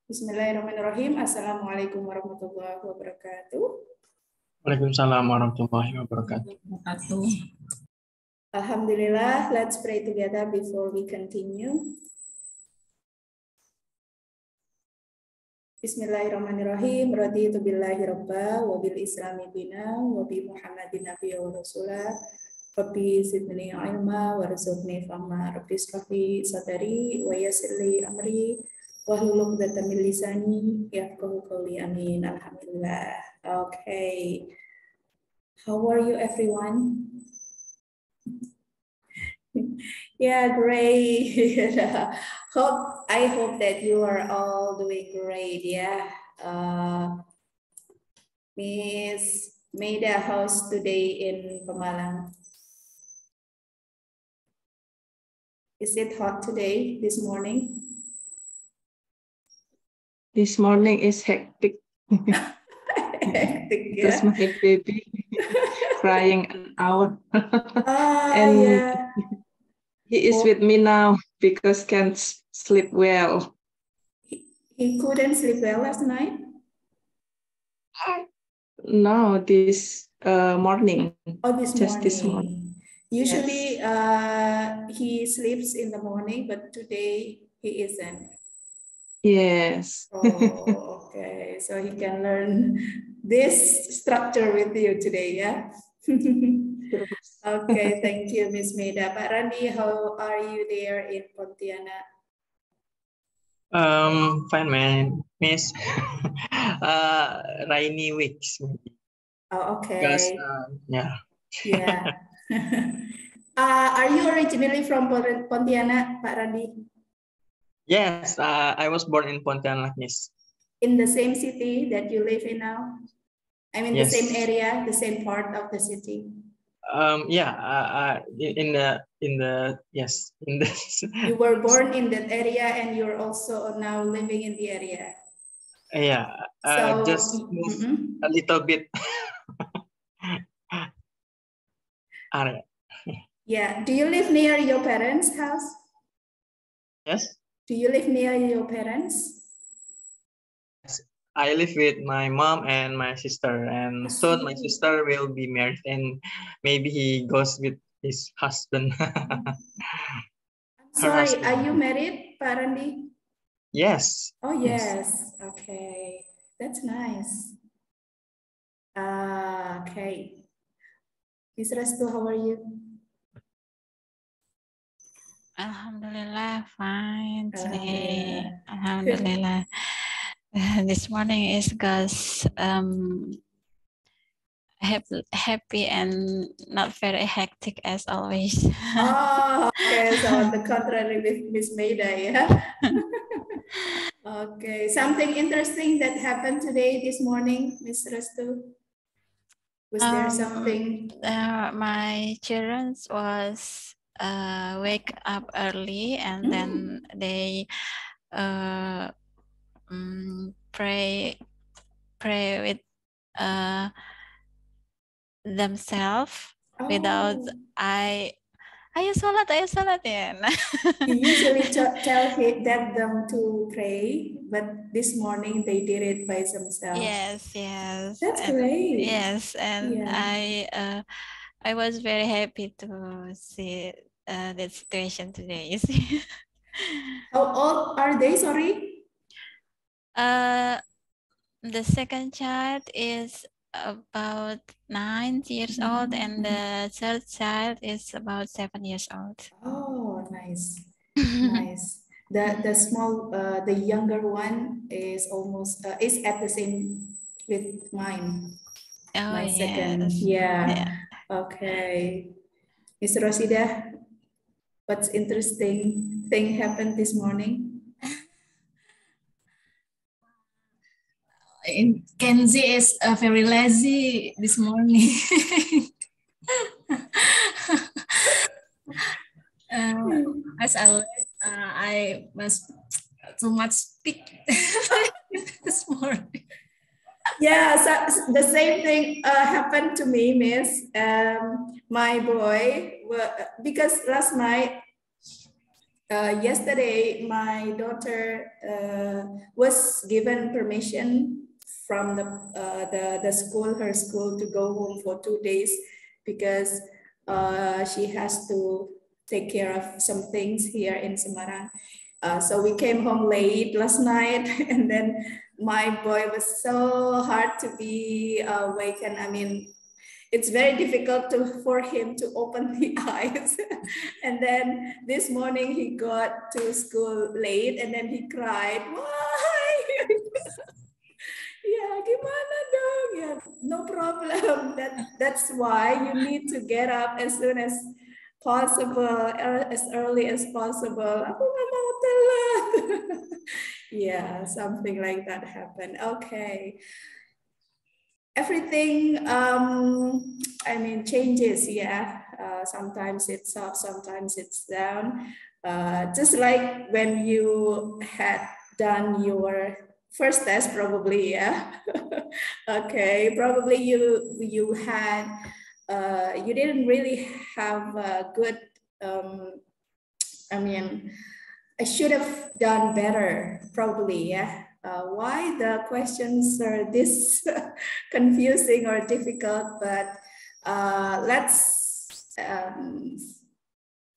Bismillahirrahmanirrahim. Assalamualaikum warahmatullahi wabarakatuh. Waalaikumsalam warahmatullahi wabarakatuh. Alhamdulillah, let's pray together before we continue. Bismillahirrahmanirrahim. Raditu billahi rabba wa bil islami dina wa bi Muhammadin nabiyya wa rasulah. Rabbi zidni ilma warzuqni fahma. Rabbi ishrahli sadri wa yassir li amri wahlul 'uqdatam min lisani yafqahu qawli. Amin. Alhamdulillah. Okay. How are you everyone? Yeah, great. I hope that you are all doing great. Yeah. Miss Maida, how's today in Pemalang? Is it hot today, this morning? This morning is hectic. Hectic, Because yeah. my baby crying an hour. And yeah. He is with me now because can't sleep well. He couldn't sleep well last night? No, this morning. Oh, this This morning. morning. Usually Yes. He sleeps in the morning, but today he isn't. Yes. Oh, okay. So he can learn this structure with you today, yeah? Okay, thank you, Miss Maida. Pak Randi, how are you there in Pontianak? Fine, man, Miss. Rainy weeks, maybe. Oh, Because, okay. yeah. Yeah. Are you originally from Pontianak, Pak Randi? Yes, I was born in Pontianak, Miss. In the same city that you live in now? I mean, Yes. the same area, the same part of the city. Yeah, in the yes, in the. You were born in that area, and you're also now living in the area. Yeah, So just move a little bit. Area. Yeah. Do you live near your parents' house? Yes. Do you live near your parents? I live with my mom and my sister, and soon my sister will be married, and maybe he goes with his husband. Sorry, are you married, Pak Randi? Yes. Oh, yes. Okay, that's nice. Okay. Miss Restu, how are you? Alhamdulillah, fine today. Alhamdulillah. This morning is God's happy and not very hectic as always. Oh, okay. So on the contrary with Miss Maida, yeah. Okay. Something interesting that happened today, this morning, Miss Restu? Was there something? My children was wake up early, and then they pray with themselves without ayo salat ya. You usually tell them to pray, but this morning they did it by themselves. Yes. That's great. Yes, and yeah. I was very happy to see that situation today. You see. How old are they? Sorry. The second child is about 9 years old, and the third child is about 7 years old. Oh, nice. Nice. The small, the younger one is almost is at the same with mine. Oh, my second. Yeah. Okay. Miss Rosida, what's interesting thing happened this morning? Kenzie is very lazy this morning. As always, I must too much speak this morning. Yeah, so the same thing happened to me, Miss. My boy, because last night Yesterday, my daughter was given permission from the school, her school, to go home for 2 days because she has to take care of some things here in Semarang. So we came home late last night, and then my boy was so hard to be awakened. I mean, it's very difficult for him to open the eyes. And then this morning he got to school late, and then he cried, "Why?" Yeah, gimana dong? Yeah, no problem. That's why you need to get up as soon as possible, as early as possible. Aku nggak mau telat. Yeah, something like that happened. Okay. Everything, I mean, changes, yeah. Sometimes it's up, sometimes it's down. Just like when you had done your first test, probably, yeah. Okay, probably you had, you didn't really have a good, I mean, I should have done better, probably, yeah. Why the questions are this confusing or difficult, but let's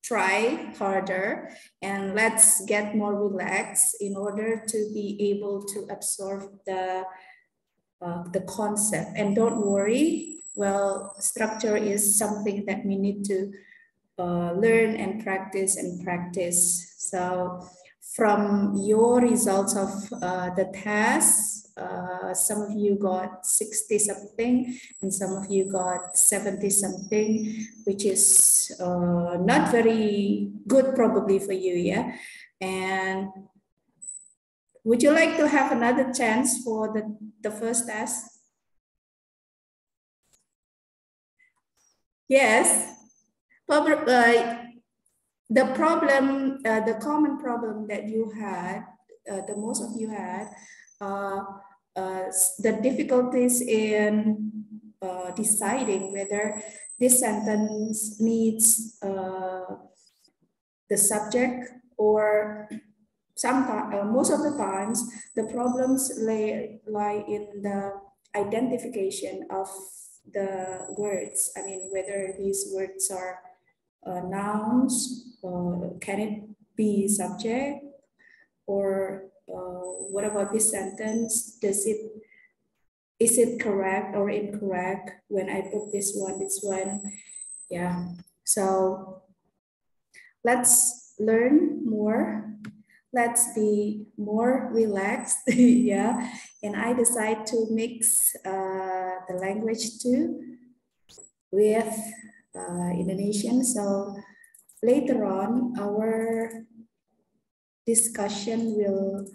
try harder and let's get more relaxed in order to be able to absorb the concept. And don't worry, well, structure is something that we need to learn and practice and practice. So from your results of the test, some of you got 60 something and some of you got 70 something, which is not very good probably for you, yeah? And would you like to have another chance for the first test? Yes. The problem, the common problem that you had, the most of you had, the difficulties in deciding whether this sentence needs the subject, or sometimes, most of the times, the problems lie in the identification of the words. I mean, whether these words are nouns, can it be subject, or what about this sentence? Is it correct or incorrect when I put this one? Yeah, so let's learn more. Let's be more relaxed, yeah. And I decide to mix the language too with Indonesian. So later on, our discussion will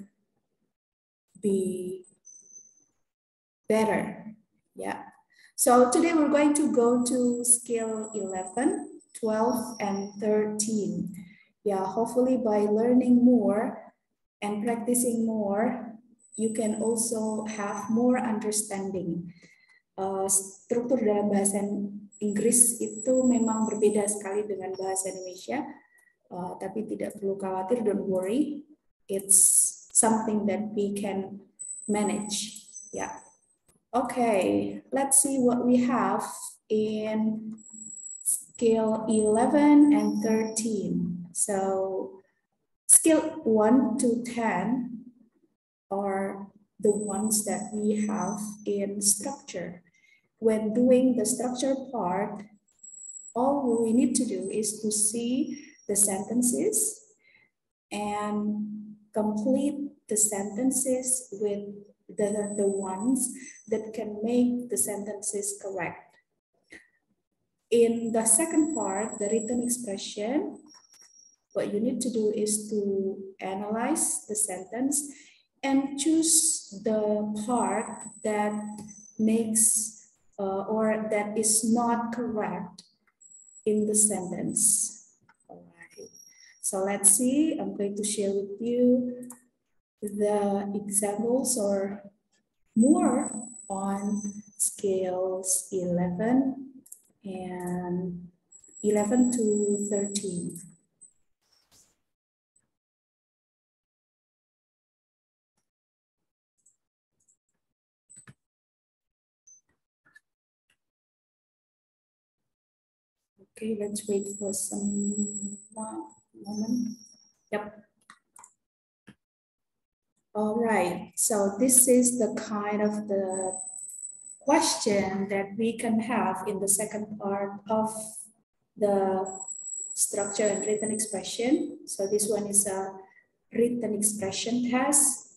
be better. Yeah. So today we're going to go to scale 11, 12, and 13. Yeah, hopefully by learning more and practicing more, you can also have more understanding. Struktur dalam bahasa Inggris itu memang berbeda sekali dengan bahasa Indonesia, tapi tidak perlu khawatir, don't worry, it's something that we can manage. Yeah. Okay, let's see what we have in scale 11 and 13. So scale 1 to 10 are the ones that we have in structure. When doing the structure part, all we need to do is to see the sentences and complete the sentences with the ones that can make the sentences correct. In the second part, the written expression, what you need to do is to analyze the sentence and choose the part that makes or that is not correct in the sentence. All right. So let's see, I'm going to share with you the examples or more on scales 11 and 11 to 13. Okay, let's wait for some moment. Yep. All right, so this is the kind of the question that we can have in the second part of the structure and written expression. So this one is a written expression test.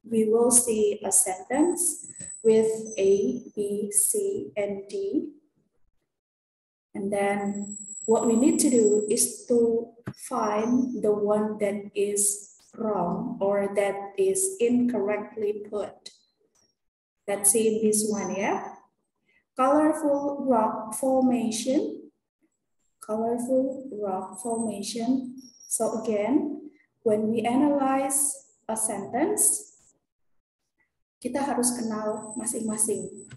We will see a sentence with A, B, C, and D. And then what we need to do is to find the one that is wrong or that is incorrectly put. Let's see in this one, yeah? Colorful rock formation. Colorful rock formation. So again, when we analyze a sentence, kita harus kenal masing-masing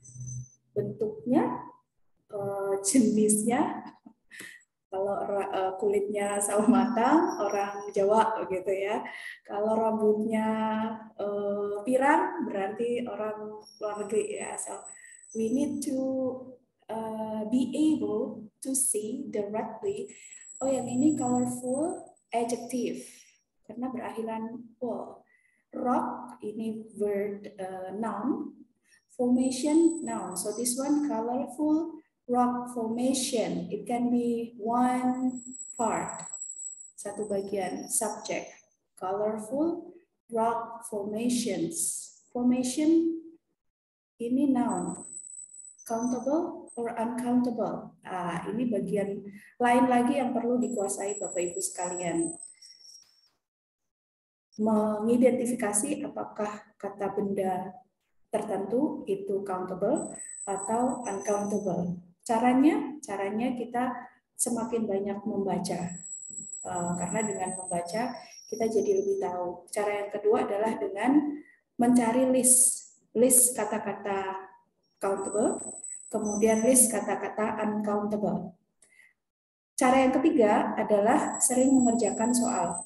bentuknya, jenisnya. Kalau kulitnya sawo matang, orang Jawa gitu ya. Kalau rambutnya pirang, berarti orang luar negeri ya. So we need to be able to see directly. Oh, yang ini colorful adjective karena berakhiran full. Rock ini word noun, formation noun. So this one colorful rock formation. It can be one part, satu bagian, subject. Colorful rock formations. Formation ini noun. Countable or uncountable. Ini bagian lain lagi yang perlu dikuasai Bapak Ibu sekalian. Mengidentifikasi apakah kata benda tertentu itu countable atau uncountable. Caranya kita semakin banyak membaca. Karena dengan membaca kita jadi lebih tahu. Cara yang kedua adalah dengan mencari list kata-kata countable, kemudian list kata-kata uncountable. Cara yang ketiga adalah sering mengerjakan soal.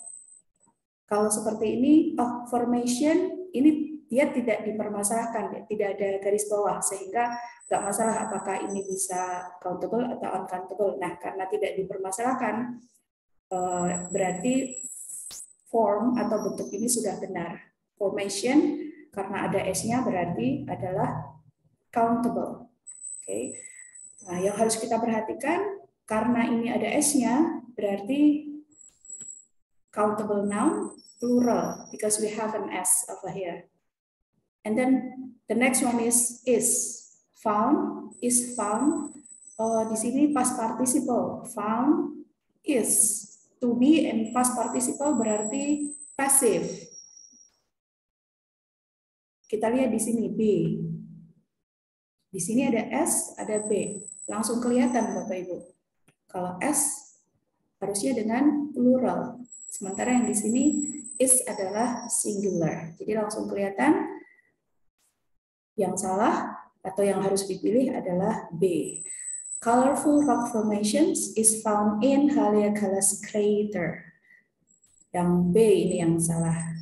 Kalau seperti ini, formation ini dia tidak dipermasalahkan, tidak ada garis bawah, sehingga nggak masalah apakah ini bisa countable atau uncountable. Nah, karena tidak dipermasalahkan, berarti form atau bentuk ini sudah benar. Formation, karena ada S-nya berarti adalah countable. Oke. Nah, yang harus kita perhatikan, karena ini ada S-nya, berarti countable noun, plural, because we have an S over here. And then the next one is found, is found. Di sini past participle, found is. To be and past participle berarti passive. Kita lihat di sini B. Di sini ada S, ada B. Langsung kelihatan Bapak Ibu. Kalau S harusnya dengan plural. Sementara yang di sini is adalah singular. Jadi langsung kelihatan yang salah atau yang harus dipilih adalah B. Colorful rock formations is found in Haleakala's crater. Yang B ini yang salah.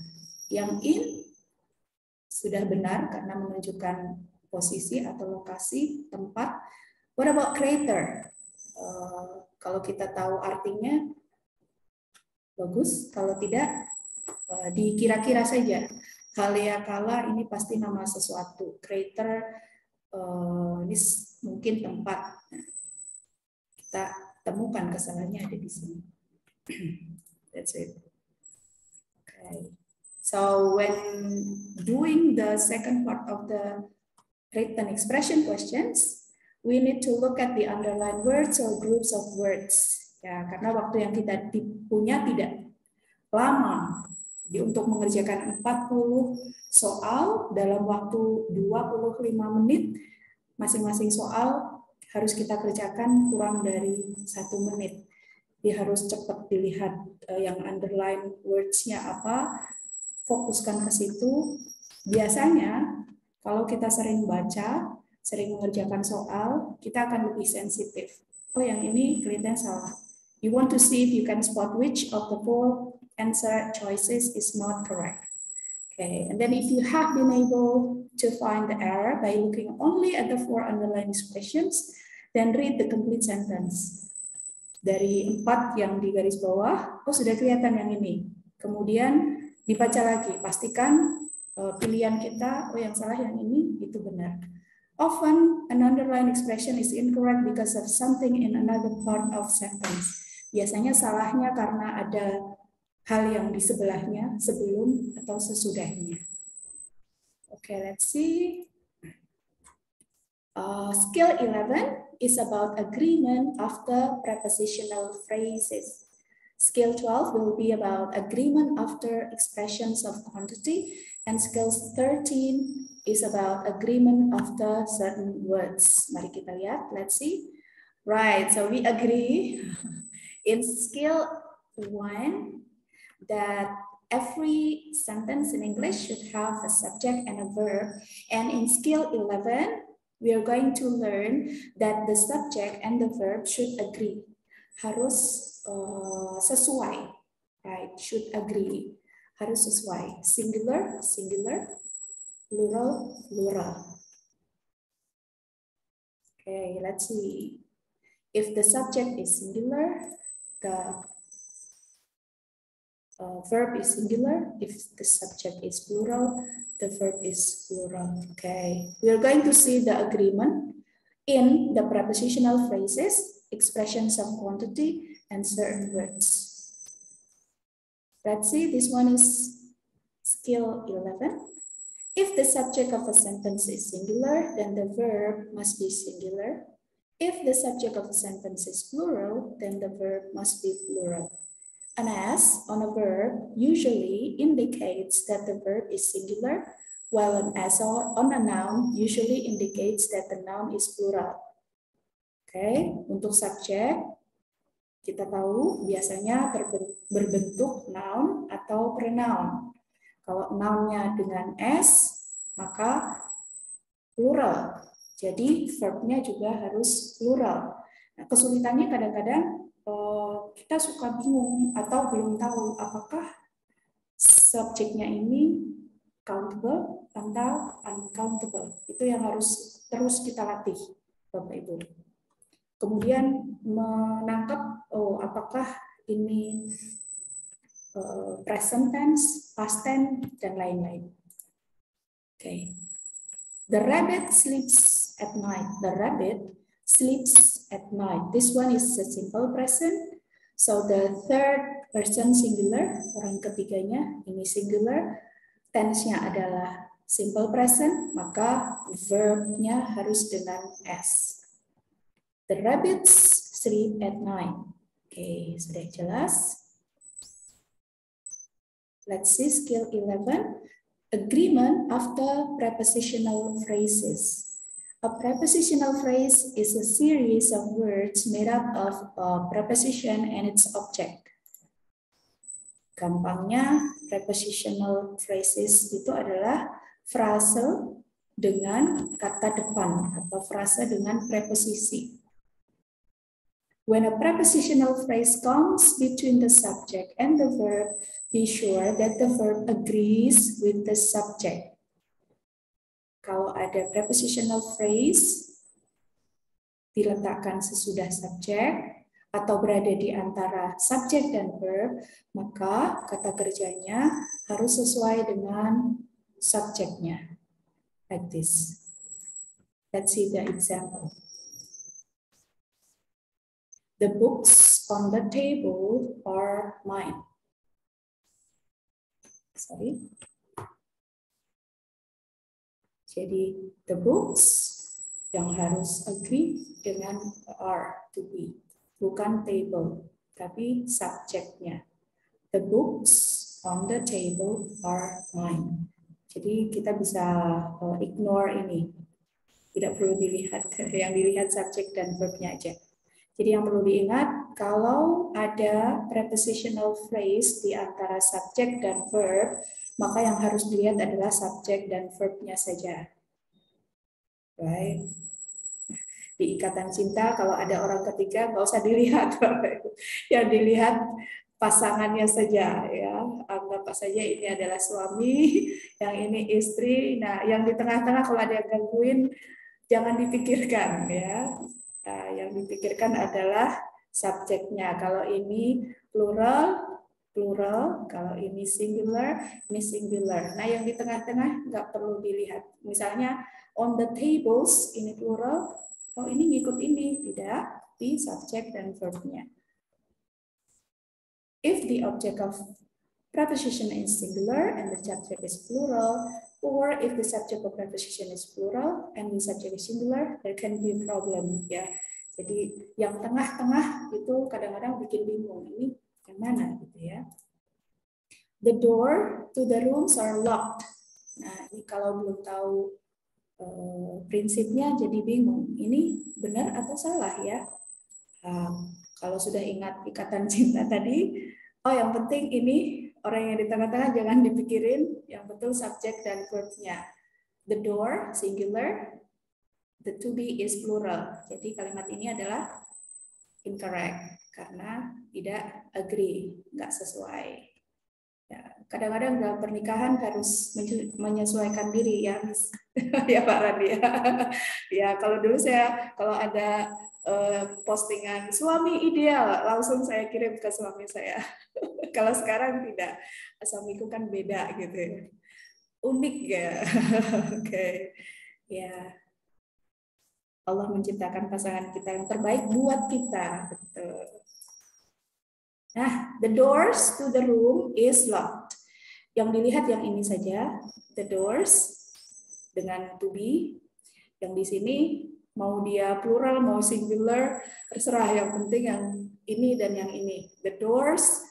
Yang in sudah benar karena menunjukkan posisi atau lokasi tempat. What about crater? Kalau kita tahu artinya, bagus. Kalau tidak, dikira-kira saja. Haleakala ini pasti nama sesuatu. Crater ini mungkin tempat. Nah, kita temukan kesalahannya ada di sini. That's it. Okay. So when doing the second part of the written expression questions, we need to look at the underlined words or groups of words. Ya, karena waktu yang kita punya tidak lama. Jadi untuk mengerjakan 40 soal dalam waktu 25 menit, masing-masing soal harus kita kerjakan kurang dari 1 menit. Jadi harus cepat dilihat yang underline words-nya apa, fokuskan ke situ. Biasanya kalau kita sering baca, sering mengerjakan soal, kita akan lebih sensitif. Oh, yang ini kelihatan salah. You want to see if you can spot which of the 4 answer choices is not correct. Okay, and then if you have been able to find the error by looking only at the 4 underlined expressions, then read the complete sentence. Dari 4 yang di garis bawah, oh sudah kelihatan yang ini. Kemudian dibaca lagi, pastikan pilihan kita, oh yang salah yang ini, itu benar. Often an underlined expression is incorrect because of something in another part of sentence. Biasanya salahnya karena ada hal yang di sebelahnya, sebelum atau sesudahnya. Okay, let's see. Skill 11 is about agreement after prepositional phrases. Skill 12 will be about agreement after expressions of quantity, and skill 13 is about agreement after certain words. Mari kita lihat, let's see. Right, so we agree in skill 1 that every sentence in English should have a subject and a verb, and in skill 11, we are going to learn that the subject and the verb should agree. Harus sesuai, right? Should agree. Harus sesuai. Singular, singular. Plural, plural. Okay, let's see. If the subject is singular, the verb is singular. If the subject is plural, the verb is plural. Okay, we are going to see the agreement in the prepositional phrases, expressions of quantity, and certain words. Let's see, this one is skill 11. If the subject of a sentence is singular, then the verb must be singular. If the subject of a sentence is plural, then the verb must be plural. An S on a verb usually indicates that the verb is singular, while an S on a noun usually indicates that the noun is plural. Oke, untuk subjek kita tahu biasanya berbentuk noun atau pronoun. Kalau nounnya dengan S, maka plural. Jadi verbnya juga harus plural. Nah, kesulitannya kadang-kadang kita suka bingung atau belum tahu apakah subjeknya ini countable atau uncountable. Itu yang harus terus kita latih, Bapak Ibu. Kemudian menangkap apakah ini present tense, past tense, dan lain-lain. Okay. The rabbit sleeps at night. The rabbit sleeps at night. This one is a simple present. So the third person singular, orang ketiganya ini singular. Tense-nya adalah simple present, maka verb-nya harus dengan S. The rabbits sleep at night. Oke, sudah jelas. Let's see skill 11. Agreement after prepositional phrases. A prepositional phrase is a series of words made up of a preposition and its object. Gampangnya, prepositional phrases itu adalah frase dengan kata depan atau frase dengan preposisi. When a prepositional phrase comes between the subject and the verb, be sure that the verb agrees with the subject. Kalau ada prepositional phrase diletakkan sesudah subjek atau berada di antara subjek dan verb, maka kata kerjanya harus sesuai dengan subjeknya. Like this. Let's see the example. The books on the table are mine. Sorry. Jadi the books yang harus agree dengan are, to be. Bukan table, tapi subjeknya. The books on the table are mine. Jadi kita bisa ignore ini. Tidak perlu dilihat, yang dilihat subjek dan verbnya aja. Jadi yang perlu diingat, kalau ada prepositional phrase di antara subjek dan verb, maka yang harus dilihat adalah subjek dan verbnya saja. Right? Di ikatan cinta, kalau ada orang ketiga, nggak usah dilihat. Yang dilihat pasangannya saja. Ya. Anggap saja ini adalah suami, yang ini istri. Nah, yang di tengah-tengah kalau ada yang gangguin, jangan dipikirkan. Ya. Nah, yang dipikirkan adalah subjeknya. Kalau ini plural, plural. Kalau ini singular, ini singular. Nah, yang di tengah-tengah nggak perlu dilihat. Misalnya, on the tables, ini plural. Oh, ini ngikut ini. Tidak, di subjek dan verb-nya. If the object of preposition is singular and the subject is plural, or if the subject of preposition is plural and the subject is singular, there can be a problem. Ya, jadi yang tengah-tengah itu kadang-kadang bikin bingung. Ini yang mana gitu ya? The door to the rooms are locked. Nah, ini kalau belum tahu prinsipnya jadi bingung. Ini benar atau salah ya? Kalau sudah ingat ikatan cinta tadi, oh yang penting ini orang yang di tengah-tengah jangan dipikirin, yang betul subjek dan verb-nya. The door, singular, the to be is plural. Jadi kalimat ini adalah incorrect, karena tidak agree, nggak sesuai. Ya, kadang-kadang dalam pernikahan harus menyesuaikan diri ya, ya Pak Randi ya. Ya kalau dulu saya kalau ada postingan suami ideal langsung saya kirim ke suami saya. Kalau sekarang tidak, suamiku kan beda gitu ya. Unik ya. Oke. Ya. Allah menciptakan pasangan kita yang terbaik buat kita. Betul. Nah, the doors to the room is locked. Yang dilihat yang ini saja, the doors dengan to be. Yang di sini mau dia plural, mau singular, terserah. Yang penting yang ini dan yang ini. The doors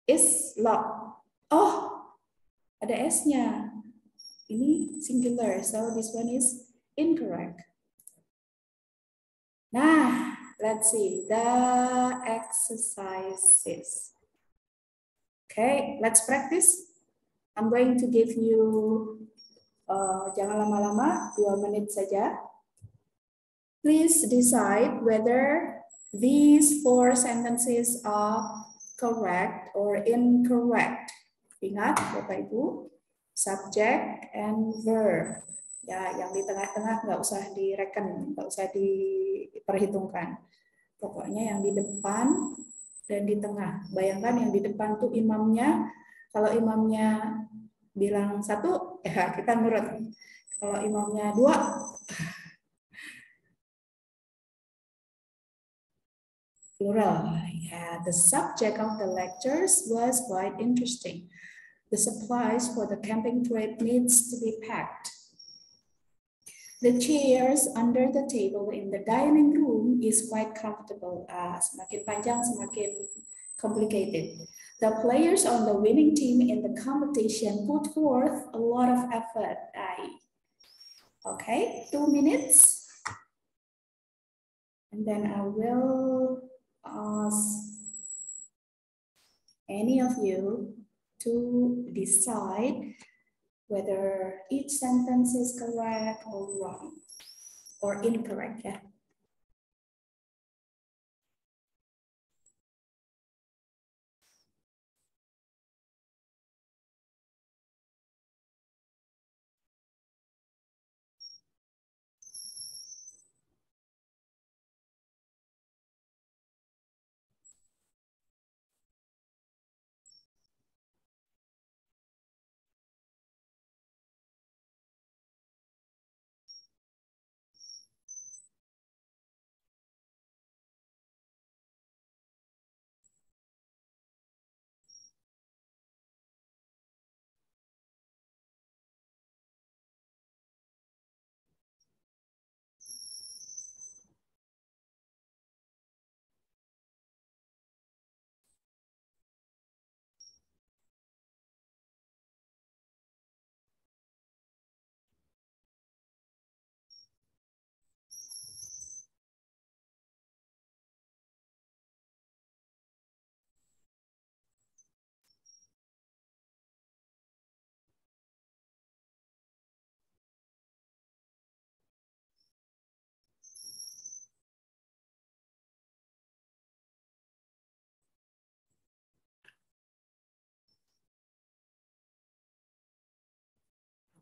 is locked. Oh, ada S-nya. Ini singular, so this one is incorrect. Nah, let's see the exercises. Okay, let's practice. I'm going to give you, jangan lama-lama, 2 menit saja. Please decide whether these 4 sentences are correct or incorrect. Ingat, Bapak Ibu, subject and verb. Ya, yang di tengah-tengah nggak usah direken, nggak usah diperhitungkan. Pokoknya yang di depan dan di tengah. Bayangkan yang di depan tuh imamnya. Kalau imamnya bilang 1, ya kita nurut. Kalau imamnya 2, plural. Yeah, the subject of the lectures was quite interesting. The supplies for the camping trip needs to be packed. The chairs under the table in the dining room is quite comfortable. Semakin panjang, semakin complicated. The players on the winning team in the competition put forth a lot of effort. Okay, 2 minutes. And then I will ask any of you to decide whether each sentence is correct or wrong or incorrect. Yeah.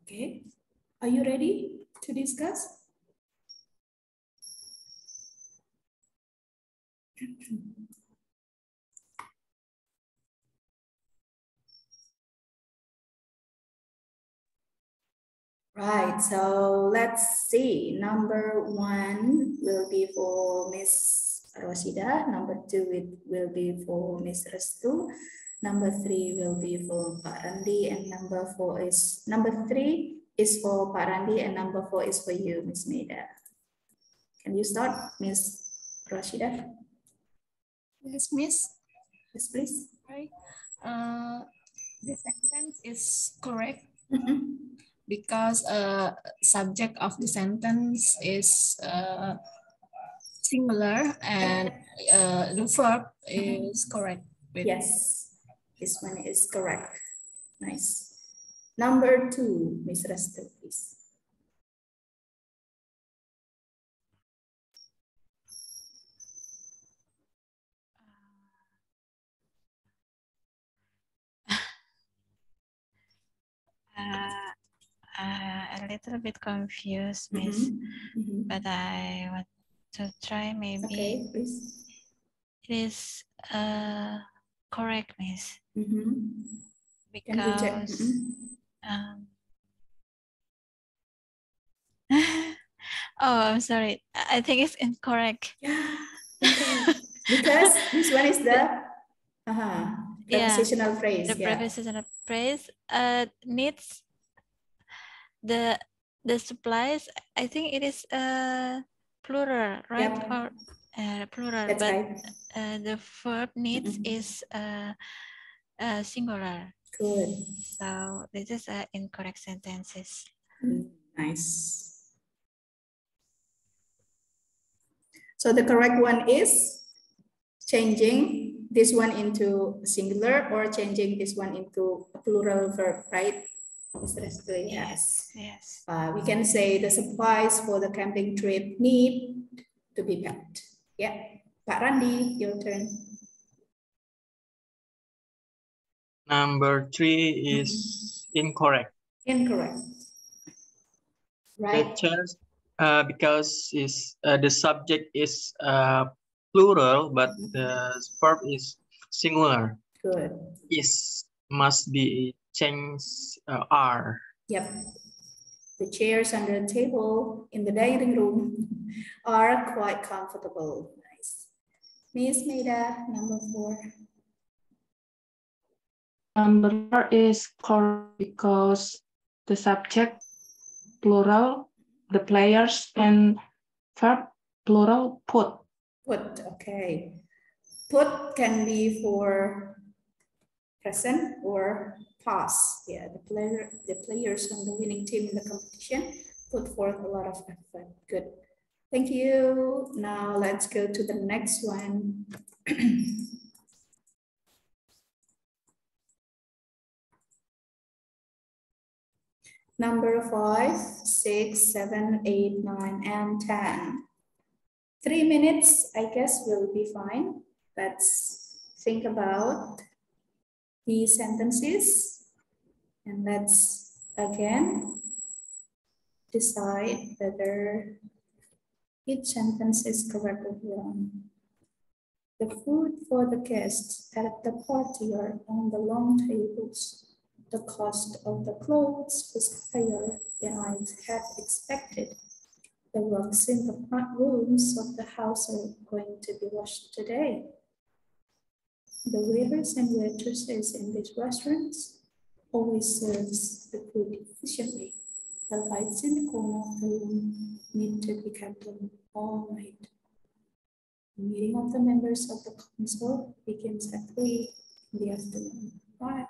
Okay, are you ready to discuss? Right, so let's see. Number 1 will be for Miss Rosida. Number 2 it will be for Miss Restu. Number 3 will be for Pak Randi, and number 3 is for Pak Randi, and number 4 is for you, Miss Maida. Can you start, Miss Rosida? Yes, Miss. Yes, please. Right. The sentence is correct Mhm. because subject of the sentence is singular and the verb is correct. Yes, this one is correct. Nice. Number 2, Miss Restu, please. A little bit confused, Miss, but I want to try maybe. Okay, please. It is correct, Miss, Can you check? because oh, I'm sorry. I think it's incorrect. Yeah, okay. Because this one is the prepositional phrase. The prepositional phrase needs the supplies. I think it is plural, right? Yep. Or plural. That's but right. the verb needs is singular. Good. So this is incorrect sentences. Nice. So the correct one is changing this one into singular or changing this one into a plural verb, right? Yes. Yes. We can say the supplies for the camping trip need to be packed. Yeah. Pak Randi, your turn. Number 3 is incorrect. Incorrect. Right. Because the subject is plural, but the verb is singular. Good. Must be changed are. Yep. The chairs under the table in the dining room are quite comfortable. Nice. Miss Maida, number 4. Number 4 is correct because the subject plural, the players, and verb plural put. Put, okay. Put can be for present or past. Yeah, the players on the winning team in the competition put forth a lot of effort. Good. Thank you. Now let's go to the next one. Number 5, 6, 7, 8, 9, and 10. 3 minutes, I guess, will be fine. Let's think about these sentences and let's again decide whether each sentence is correct or wrong. The food for the guests at the party are on the long tables. The cost of the clothes was higher than I had expected. The rugs in the front rooms of the house are going to be washed today. The waiters and waitresses in these restaurants always serves the food efficiently. The lights in the corner of the room need to be kept on all night. The meeting of the members of the council begins at 3 in the afternoon. Right.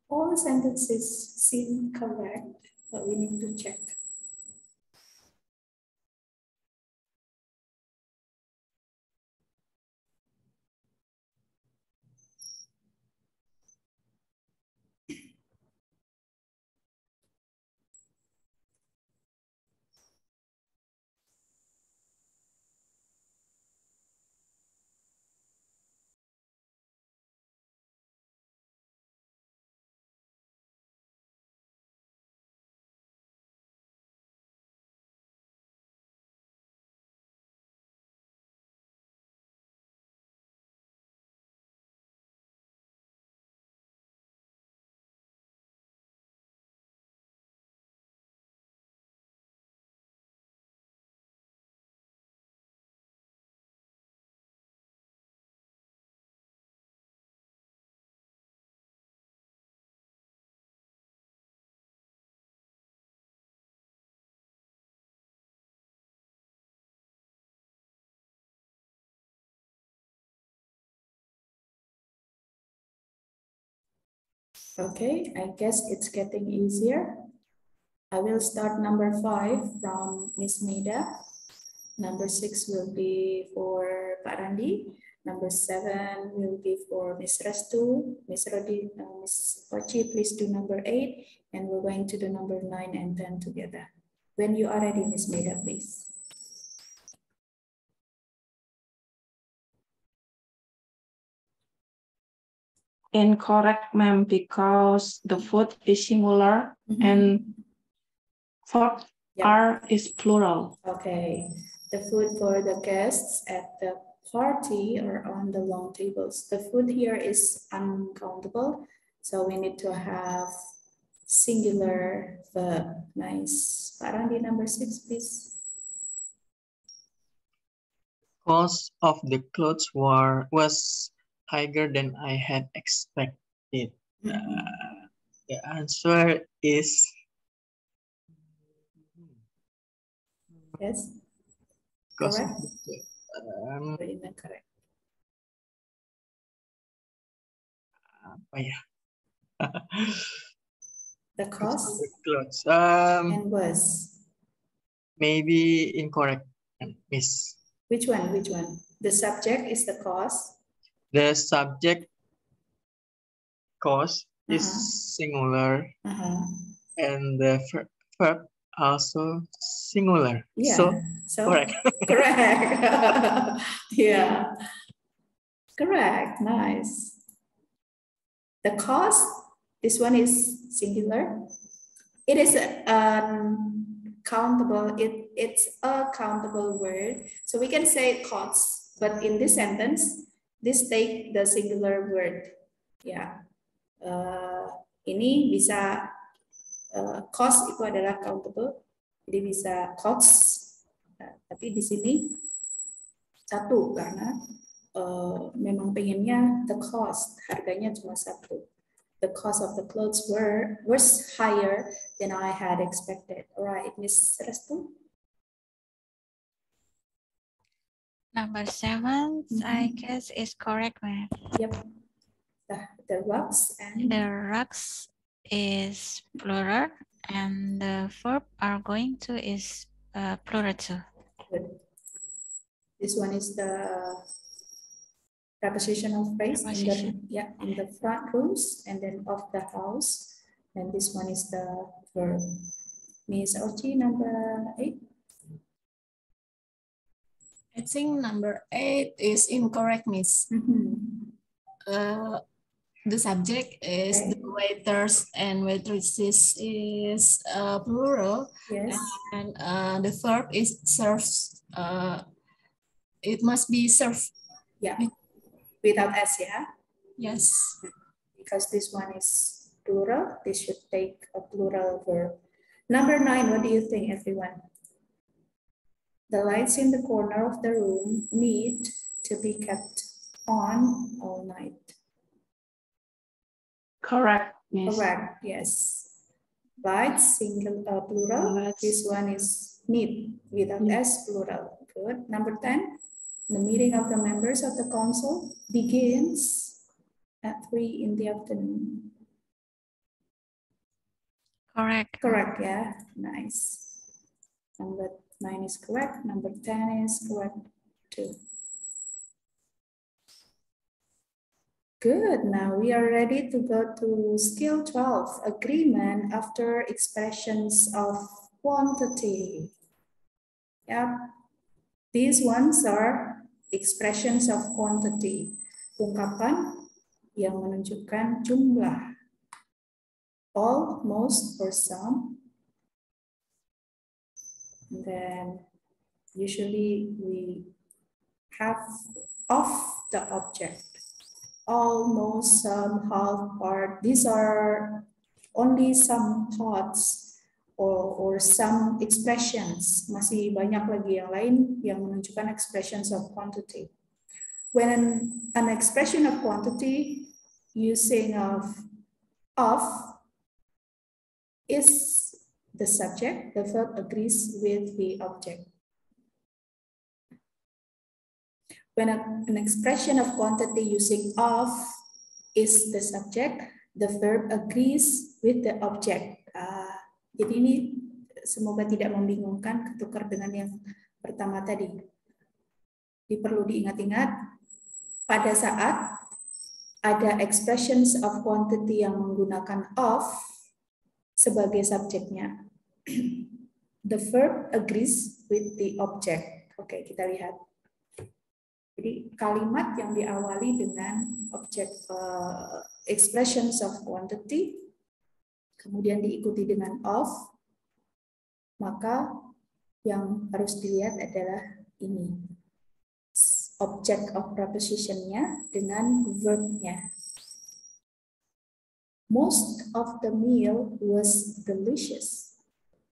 All the sentences seem correct, but we need to check. Okay, I guess it's getting easier. I will start number 5 from Miss Maida. Number 6 will be for Pak Randi. Number 7 will be for Miss Restu. Miss Rodi, Miss Pochi, please do number 8. And we're going to do number 9 and 10 together. When you are ready, Miss Maida, please. Incorrect, ma'am, because the food is singular and verb are is plural. Okay, the food for the guests at the party or on the long tables. The food here is uncountable, so we need to have singular verb. Nice. Pak Randi, number 6, please. Cost of the clothes was higher than I had expected. The answer is Yes. cost Correct. of the, Correct. apa ya? The cost The clothes. and was. Maybe incorrect, Miss. Which one? Which one? The subject is the cost. The subject cost is singular, and the verb also singular. Yeah. So correct. correct. Yeah. Correct. Nice. The cost, this one is singular. It is countable. It's a countable word. So we can say costs, but in this sentence, this take the singular word. Ya, ini bisa cost itu adalah countable, jadi bisa costs. Tapi di sini satu karena memang pengennya the cost, harganya cuma satu. The cost of the clothes was higher than I had expected. All right, Miss Restu. Number 7, I guess is correct, ma'am. Yep. The rugs and the rugs is plural, and the verb are going to is plural too. Good. This one is the prepositional phrase in the front rooms and then of the house, and this one is the verb. Miss Ochi, number 8. I think number 8 is incorrect, Miss. The subject is the waiters and waitresses is plural. Yes. And the verb is serves. It must be served. Yeah. Without S, yeah? Yes. Because this one is plural, this should take a plural verb. Number 9, what do you think, everyone? The lights in the corner of the room need to be kept on all night. Correct, Miss. Correct, yes. Lights, single, plural. This one is need, without S, plural. Good. Number 10, the meeting of the members of the council begins at 3 in the afternoon. Correct. Correct, yeah. Nice. Number 9 is correct. Number 10 is correct too. Good. Now we are ready to go to skill 12, agreement after expressions of quantity. Yeah. These ones are expressions of quantity. Ungkapan yang menunjukkan jumlah. All, most, or some. And then usually we have of the object. All, most, some, half, part. These are only some parts or some expressions. Masih banyak lagi yang lain yang menunjukkan expressions of quantity. When an expression of quantity using of is the subject, the verb agrees with the object. When an expression of quantity using of is the subject, The verb agrees with the object. Jadi ini semoga tidak membingungkan, ketukar dengan yang pertama tadi. Jadi perlu diingat-ingat, pada saat ada expressions of quantity yang menggunakan of sebagai subjeknya, the verb agrees with the object. Oke, kita lihat. Jadi kalimat yang diawali dengan objek expressions of quantity, kemudian diikuti dengan of, maka yang harus dilihat adalah ini. Object of preposition-nya dengan verb-nya. Most of the meal was delicious.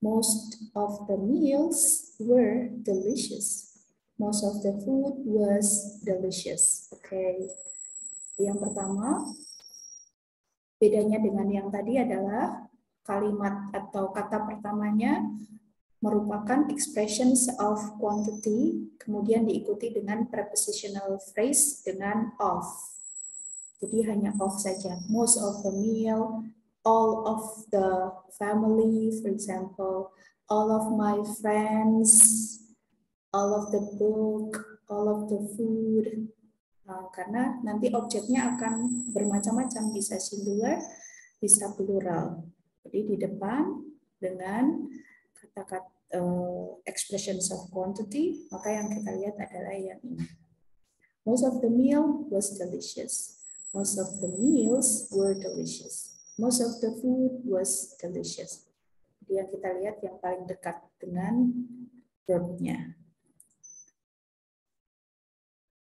Most of the meals were delicious. Most of the food was delicious. Oke. Yang pertama, bedanya dengan yang tadi adalah kalimat atau kata pertamanya merupakan expressions of quantity, kemudian diikuti dengan prepositional phrase dengan of. Jadi hanya of saja. Most of the meal, all of the family, for example, all of my friends, all of the book, all of the food. Karena nanti objeknya akan bermacam-macam, bisa singular, bisa plural. Jadi di depan dengan kata-kata expressions of quantity, maka yang kita lihat adalah yang ini. Most of the meal was delicious. Most of the meals were delicious. Most of the food was delicious. Jadi yang kita lihat yang paling dekat dengan verb-nya.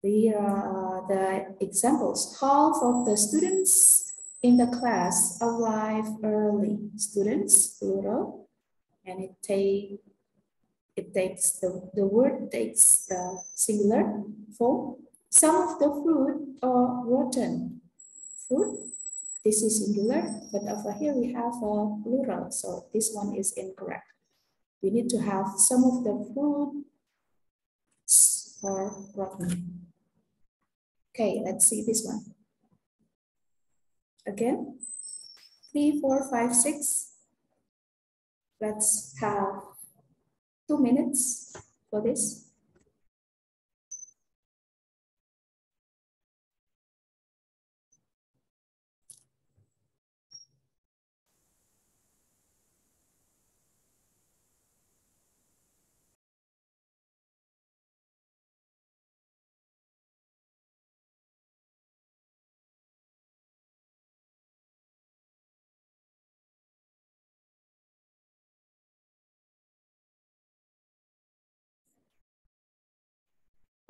Here are the examples. Half of the students in the class arrive early. Students, plural, and the word takes the singular form. Some of the fruit are rotten. Fruit, this is singular, but over here we have a plural, so this one is incorrect. We need to have some of the fruit are rotten. Okay, let's see this one. Again, 3, 4, 5, 6. Let's have 2 minutes for this.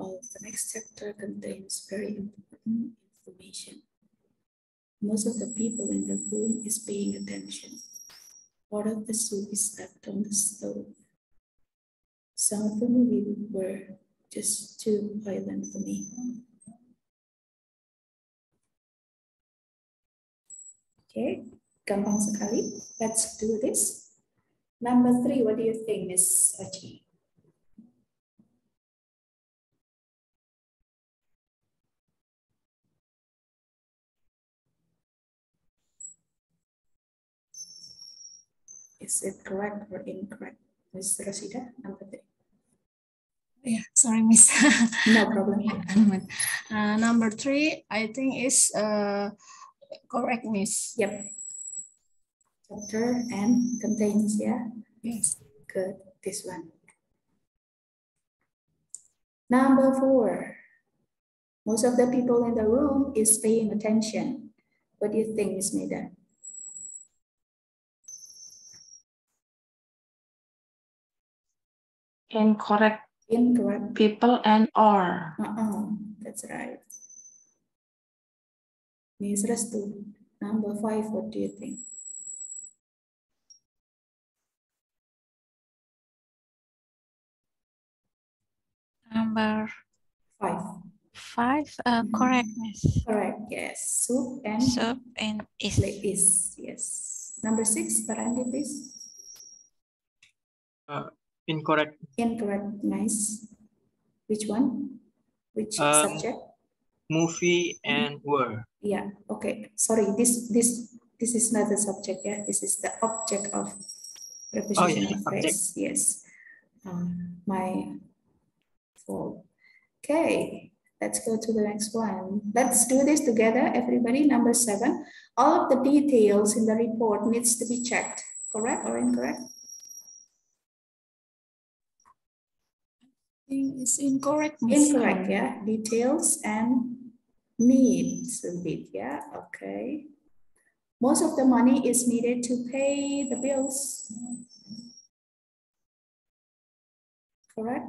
The next chapter contains very important information. Most of the people in the room is paying attention. Part of the soup is left on the stove. Some of the movie were just too violent for me. Okay, gampang sekali. Let's do this. Number 3, what do you think, Miss Aji? Is it correct or incorrect? Miss Rosida, number 3. Yeah, sorry, Miss. No problem. Number 3, I think is correct, Miss. Yep. Chapter and contains, yeah? Yes. Good, this one. Number 4. Most of the people in the room is paying attention. What do you think, Miss Maida? Incorrect. Incorrect. People and are. That's right. Miss Restu, number 5, what do you think? Number 5. 5, correct, Miss. Correct, yes. Soup and Soup and is. yes. Number 6, Parandi, please. Incorrect. Incorrect, nice. Which one? Which subject? movie, and were. Yeah, okay. Sorry, this is not the subject, yeah. This is the object of preposition of phrase. Yes. My fault. Okay, let's go to the next one. Let's do this together, everybody. Number 7. All of the details in the report needs to be checked. Correct or incorrect? I think it's incorrect. Miss. Incorrect, yeah. Details and needs a bit, yeah. Okay. Most of the money is needed to pay the bills. Correct?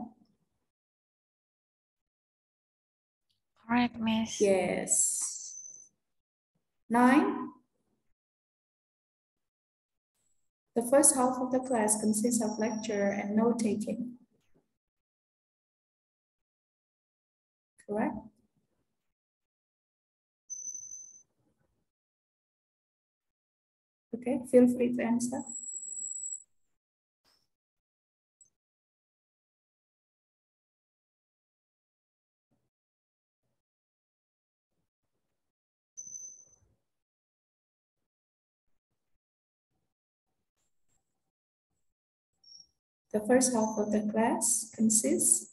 Correct, Miss. Yes. 9. The first half of the class consists of lecture and note-taking. Correct? Okay, feel free to answer. The first half of the class consists,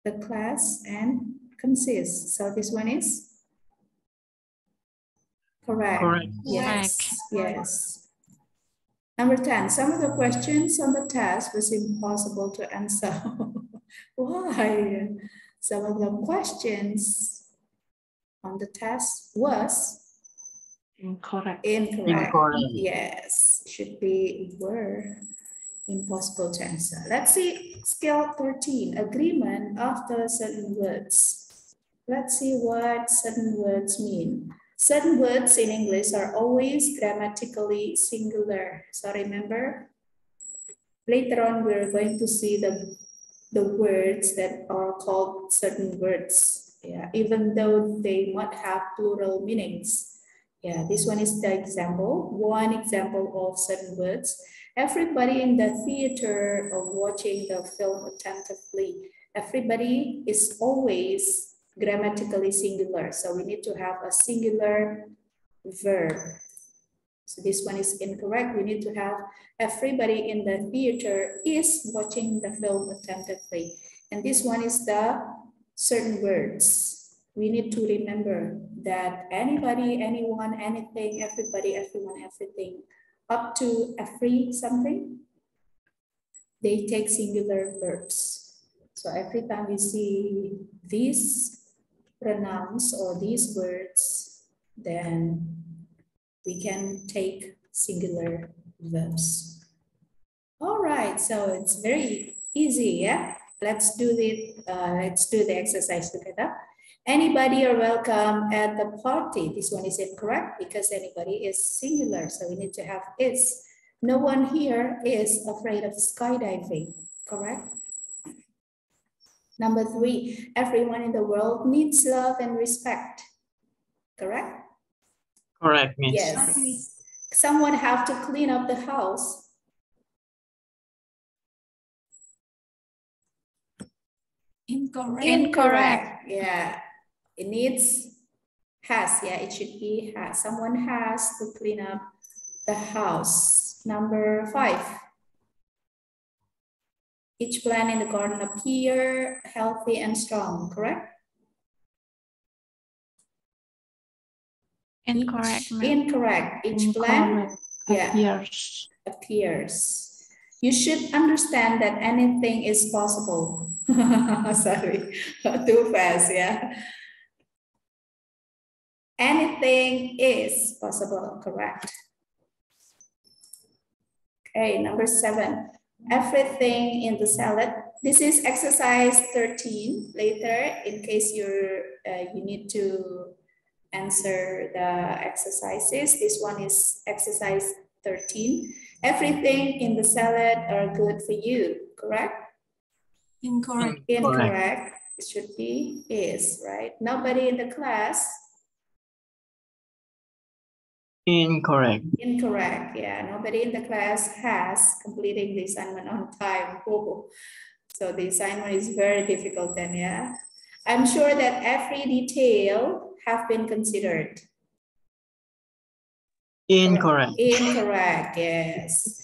the class and consists. So this one is correct. Correct. Yes, yes. Number 10, some of the questions on the test was impossible to answer. Why? Some of the questions on the test was Incorrect. incorrect. Incorrect. Yes, should be were impossible to answer. Let's see skill 13, agreement after certain words. Let's see what certain words mean. Certain words in English are always grammatically singular. So remember, later on we're going to see the words that are called certain words. Yeah, even though they might have plural meanings. Yeah, this one is the example. One example of certain words. Everybody in the theater or watching the film attentively. Everybody is always grammatically singular. So we need to have a singular verb. So this one is incorrect. We need to have everybody in the theater is watching the film attentively. And this one is the certain words. We need to remember that anybody, anyone, anything, everybody, everyone, everything, up to every something, they take singular verbs. So every time we see these pronouns or these words, then we can take singular verbs. All right, so it's very easy, yeah? Let's do the exercise together. Anybody are welcome at the party. This one is incorrect because anybody is singular, so we need to have is. No one here is afraid of skydiving, correct? Number 3, everyone in the world needs love and respect, correct? Correct, Miss. Yes. Someone have to clean up the house. Incorrect. Incorrect. Yeah. It needs has. Yeah, it should be has. Someone has to clean up the house. Number 5. Each plant in the garden appear healthy and strong, correct? Incorrect, ma'am. Incorrect. Each plant Appears. You should understand that anything is possible. Sorry, too fast, yeah. Anything is possible, correct. Okay, number 7. Everything in the salad. This is exercise 13. Later, in case you need to answer the exercises. This one is exercise 13. Everything in the salad are good for you, correct? Incorrect. Incorrect. It should be is, right? Nobody in the class. Incorrect. Incorrect. Yeah, nobody in the class has completing the assignment on time. Oh. So the assignment is very difficult then, yeah. I'm sure that every detail have been considered. Incorrect. Incorrect, yes.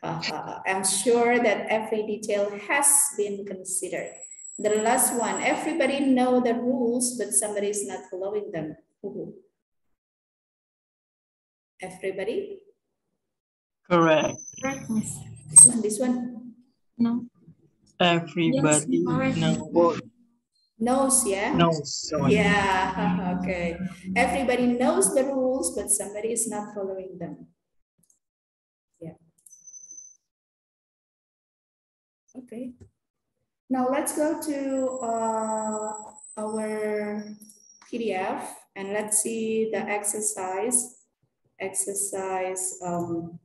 I'm sure that every detail has been considered. The last one, everybody know the rules, but somebody is not following them. Everybody? Correct. This one. No. Everybody Knows, yeah? knows. Sorry. Yeah, okay. Everybody knows the rules, but somebody is not following them. Yeah. Okay. Now let's go to our PDF and let's see the exercise. Exercise 11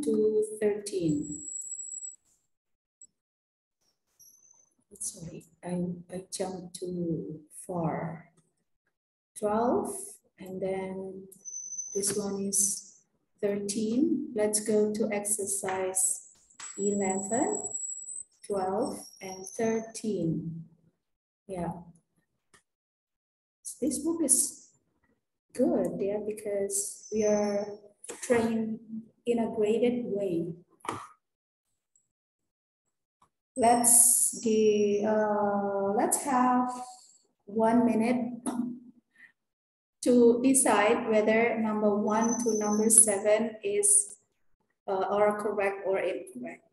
to 13. Sorry, I jumped too far. 12, and then this one is 13. Let's go to exercise 11, 12, and 13. Yeah. This book is good, yeah, because we are trained in a graded way. Let's have 1 minute to decide whether number 1 to number 7 is are correct or incorrect.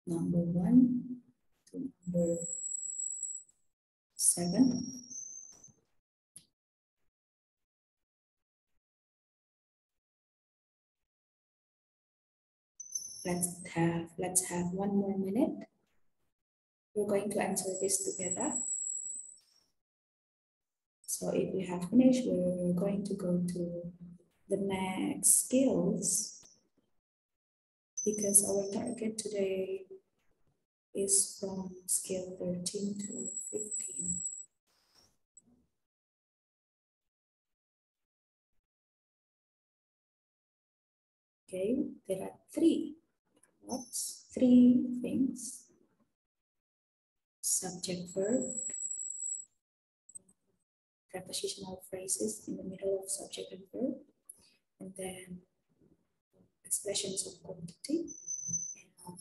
Number 1 to number 7. Let's have 1 more minute. We're going to answer this together. So if we have finished, we're going to go to the next skills, because our target today is from skill 13 to 15. Okay, there are 3. What's 3 things? Subject, verb, prepositional phrases in the middle of subject and verb, and then expressions of quantity, and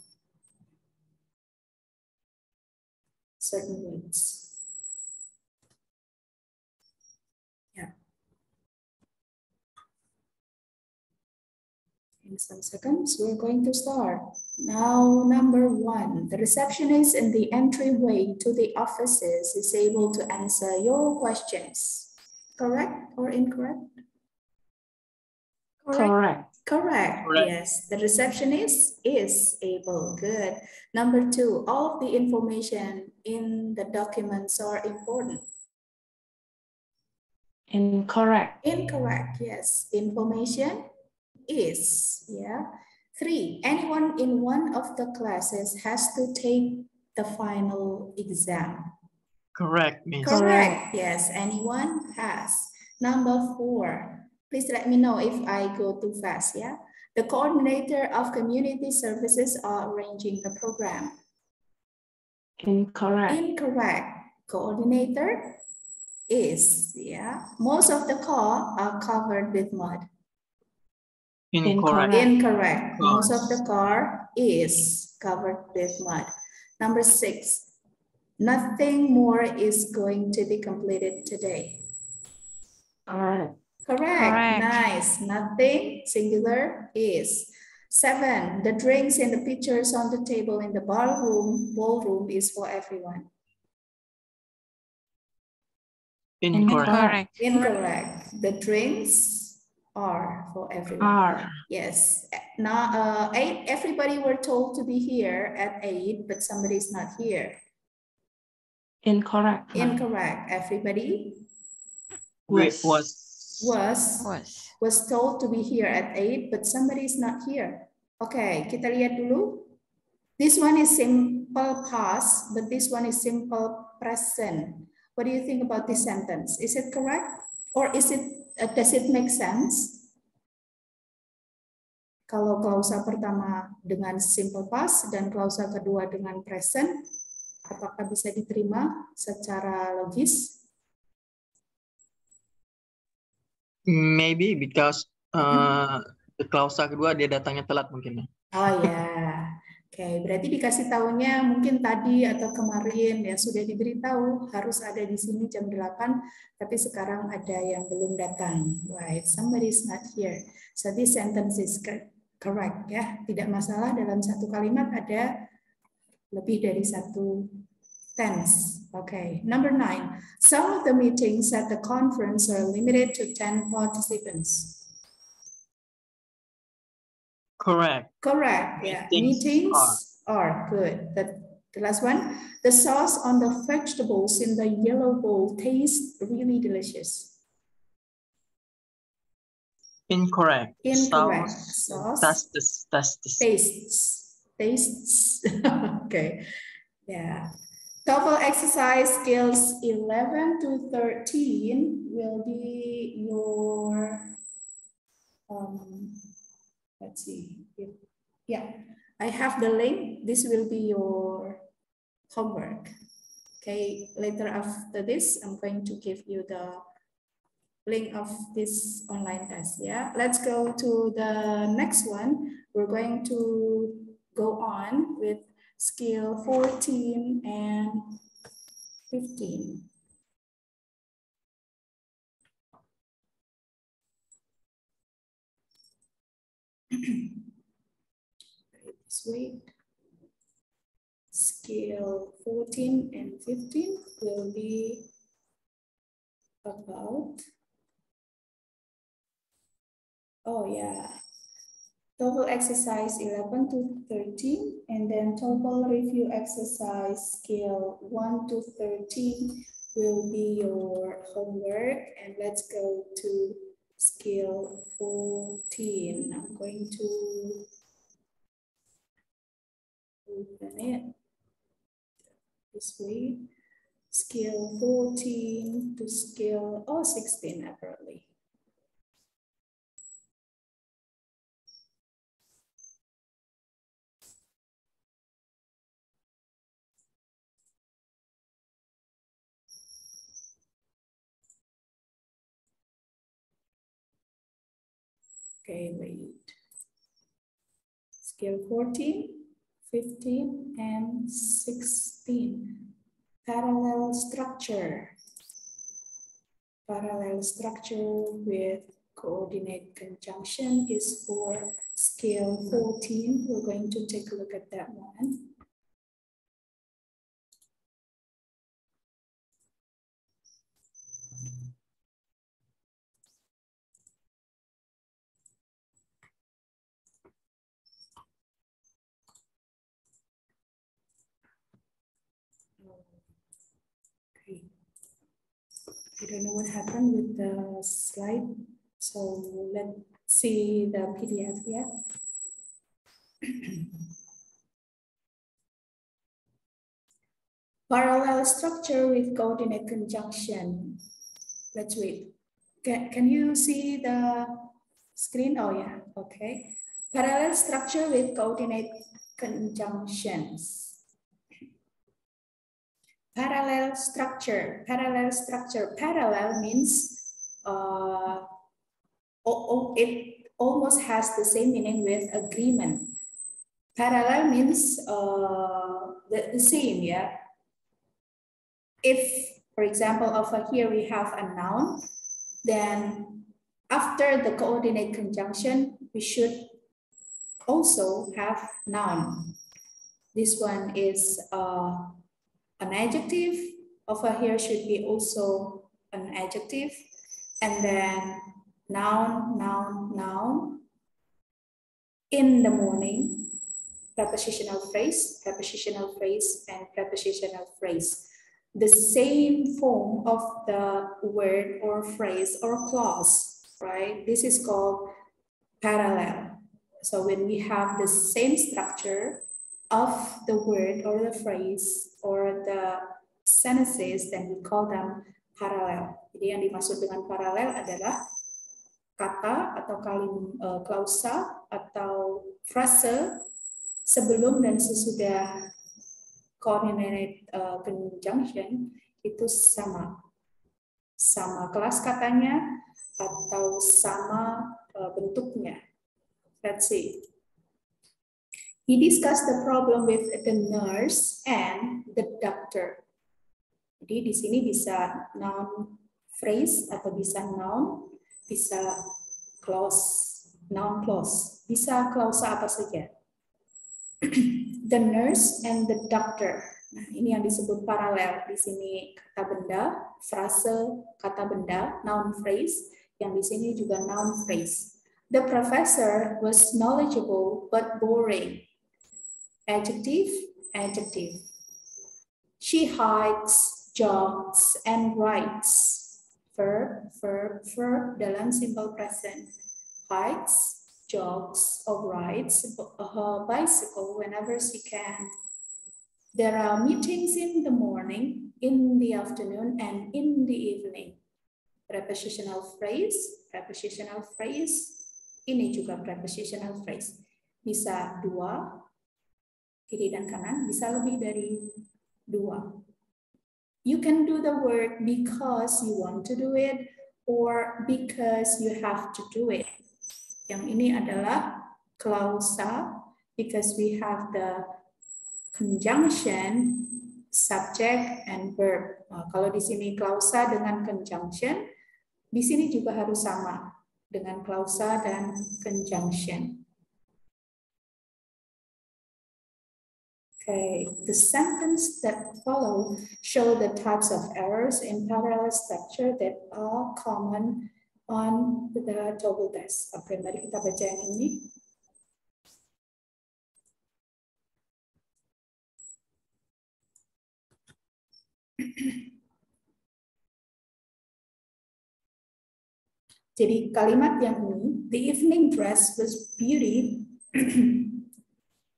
certain words. Yeah. In some seconds, we're going to start. Now, number 1, the receptionist in the entryway to the offices is able to answer your questions. Correct or incorrect? Correct. Correct. Yes, the receptionist is able. Good. Number 2, all of the information in the documents are important. Incorrect. Incorrect. Yes, information is. Yeah. 3, anyone in one of the classes has to take the final exam. Correct, Miss. Correct. Yes, anyone has. Number 4, please let me know if I go too fast. Yeah. The coordinator of community services are arranging the program. Incorrect. Incorrect. Coordinator is. Yeah. Most of the car are covered with mud. Incorrect. Incorrect. Most of the car is covered with mud. Number 6, nothing more is going to be completed today. Correct. Correct. Nice. Nothing, singular, is. 7, the drinks and the pictures on the table in the ballroom is for everyone. Incorrect. Incorrect. The drinks are for everyone. Are. Yes. Now, 8, everybody were told to be here at 8, but somebody is not here. Incorrect. Incorrect. Everybody was told to be here at 8, but somebody is not here. Okay, kita lihat dulu. This one is simple past, but this one is simple present. What do you think about this sentence? Is it correct? Or is it does it make sense? Kalau klausa pertama dengan simple past dan klausa kedua dengan present, apakah bisa diterima secara logis? Maybe because the klausa kedua dia datangnya telat mungkin. Oh ya, oke. Berarti dikasih tahunya mungkin tadi atau kemarin ya sudah diberitahu harus ada di sini jam 8, tapi sekarang ada yang belum datang. Right, somebody is not here. So this sentence is correct ya. Tidak masalah dalam satu kalimat ada lebih dari satu tense. Okay, number 9. Some of the meetings at the conference are limited to 10 participants. Correct. Correct. Yeah. Meetings are good. The last one. The sauce on the vegetables in the yellow bowl tastes really delicious. Incorrect. Incorrect. Sauce. Tastes. Okay. Yeah. TOEFL exercise skills 11 to 13 will be your, let's see. Yeah, I have the link. This will be your homework. Okay, later after this, I'm going to give you the link of this online test. Yeah, let's go to the next one. We're going to go on with skill 14 and 15. Let's wait. Skill 14 and 15 will be about, oh yeah, TOEFL exercise 11 to 13, and then TOEFL review exercise skill 1 to 13 will be your homework. And let's go to skill 14. I'm going to open it this way. Skill 14 to skill 16 apparently. Okay, wait. Skill 14, 15, and 16. Parallel structure. Parallel structure with coordinate conjunction is for skill 14. We're going to take a look at that one. Okay. I don't know what happened with the slide. So let's see the PDF here. Parallel structure with coordinate conjunction. Let's wait. Can you see the screen? Oh yeah, okay. Parallel structure with coordinate conjunctions. Parallel structure. Parallel means it almost has the same meaning with agreement. Parallel means the same, yeah. If, for example, over here we have a noun, then after the coordinate conjunction, we should also have noun. This one is an adjective. Over here should be also an adjective. And then noun, noun, noun. In the morning, prepositional phrase, and prepositional phrase. The same form of the word or phrase or clause, right? This is called parallel. So when we have the same structure, of the word or the phrase or the sentences, then we call them parallel. Jadi yang dimaksud dengan paralel adalah kata atau klausa atau frase sebelum dan sesudah coordinate conjunction itu sama kelas katanya atau sama bentuknya. Let's see. He discussed the problem with the nurse and the doctor. Jadi di sini bisa noun phrase atau bisa noun, bisa clause, noun clause, bisa klausa apa saja. The nurse and the doctor. Nah, ini yang disebut paralel. Di sini kata benda, frase kata benda, noun phrase. Yang di sini juga noun phrase. The professor was knowledgeable but boring. Adjective, adjective. She hikes, jogs, and rides. Verb, verb, verb dalam simple present. Hikes, jogs, or rides her bicycle whenever she can. There are meetings in the morning, in the afternoon, and in the evening. Prepositional phrase, prepositional phrase. Ini juga prepositional phrase. Bisa dua, kiri dan kanan, bisa lebih dari dua. You can do the work because you want to do it or because you have to do it. Yang ini adalah klausa because we have the conjunction, subject, and verb. Nah, kalau di sini klausa dengan conjunction, di sini juga harus sama dengan klausa dan conjunction. Okay, the sentence that follow show the types of errors in parallel structure that are common on the TOEFL test. Oke, mari kita baca yang ini. Jadi kalimat yang ini, the evening dress was beauty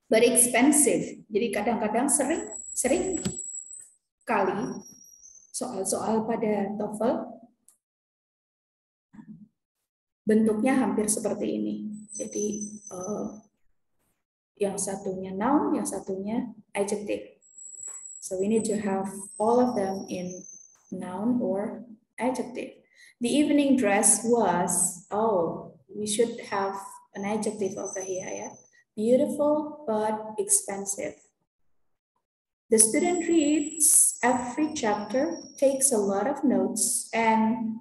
but expensive. Jadi kadang-kadang sering kali soal-soal pada TOEFL bentuknya hampir seperti ini. Jadi yang satunya noun, yang satunya adjective. So we need to have all of them in noun or adjective. The evening dress was, we should have an adjective over here, yeah? Beautiful but expensive. The student reads every chapter, takes a lot of notes, and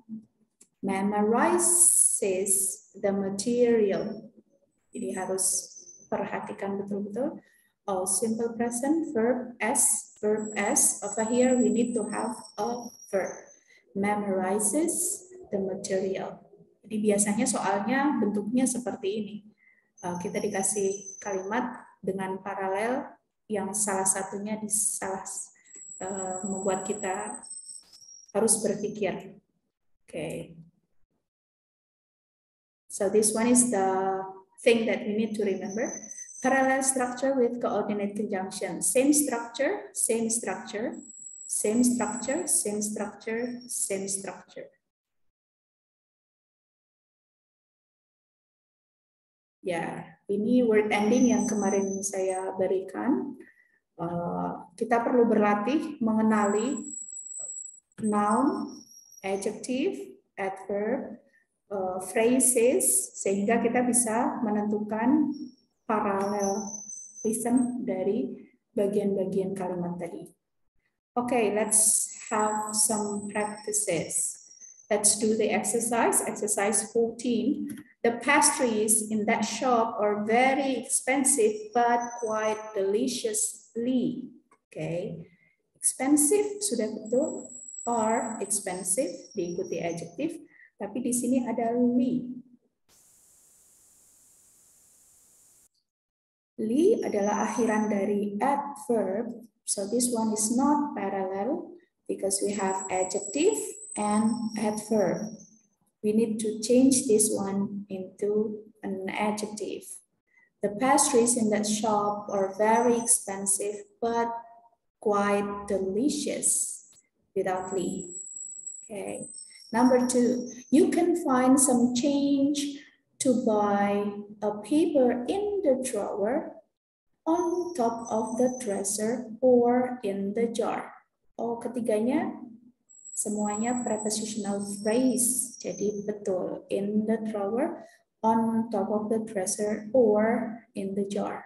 memorizes the material. Jadi harus perhatikan betul-betul. All simple present, verb S. Over here we need to have a verb. Memorizes the material. Jadi biasanya soalnya bentuknya seperti ini. Kita dikasih kalimat dengan paralel yang salah satunya membuat kita harus berpikir. Okay. So this one is the thing that we need to remember. Parallel structure with coordinate conjunction. Same structure, same structure, same structure, same structure, same structure. Ya, ini word ending yang kemarin saya berikan. Kita perlu berlatih mengenali noun, adjective, adverb, phrases, sehingga kita bisa menentukan parallelism dari bagian-bagian kalimat tadi. Okay, let's have some practices. Let's do the exercise. Exercise 14. The pastries in that shop are very expensive but quite deliciously. Okay, expensive sudah betul. Are expensive diikuti adjective, tapi di sini ada li. Li adalah akhiran dari adverb, so this one is not parallel because we have adjective and adverb. We need to change this one into an adjective. The pastries in that shop are very expensive, but quite delicious without Lee. Okay. Number 2, you can find some change to buy a paper in the drawer, on top of the dresser, or in the jar. Oh, ketiganya semuanya prepositional phrase. Jadi betul, in the drawer, on top of the dresser, or in the jar.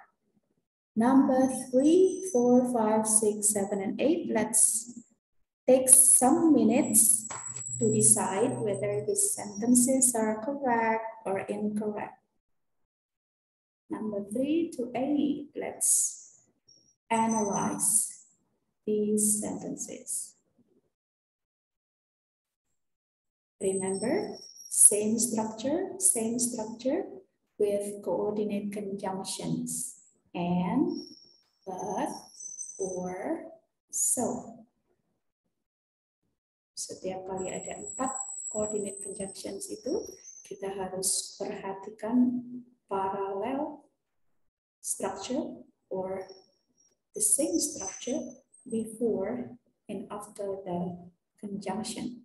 Number 3, 4, 5, 6, 7, and 8. Let's take some minutes to decide whether these sentences are correct or incorrect. Number 3 to 8. Let's analyze these sentences. Remember, same structure with coordinate conjunctions. And, but, or, so. Setiap kali ada 4 coordinate conjunctions itu, kita harus perhatikan parallel structure or the same structure before and after the conjunction.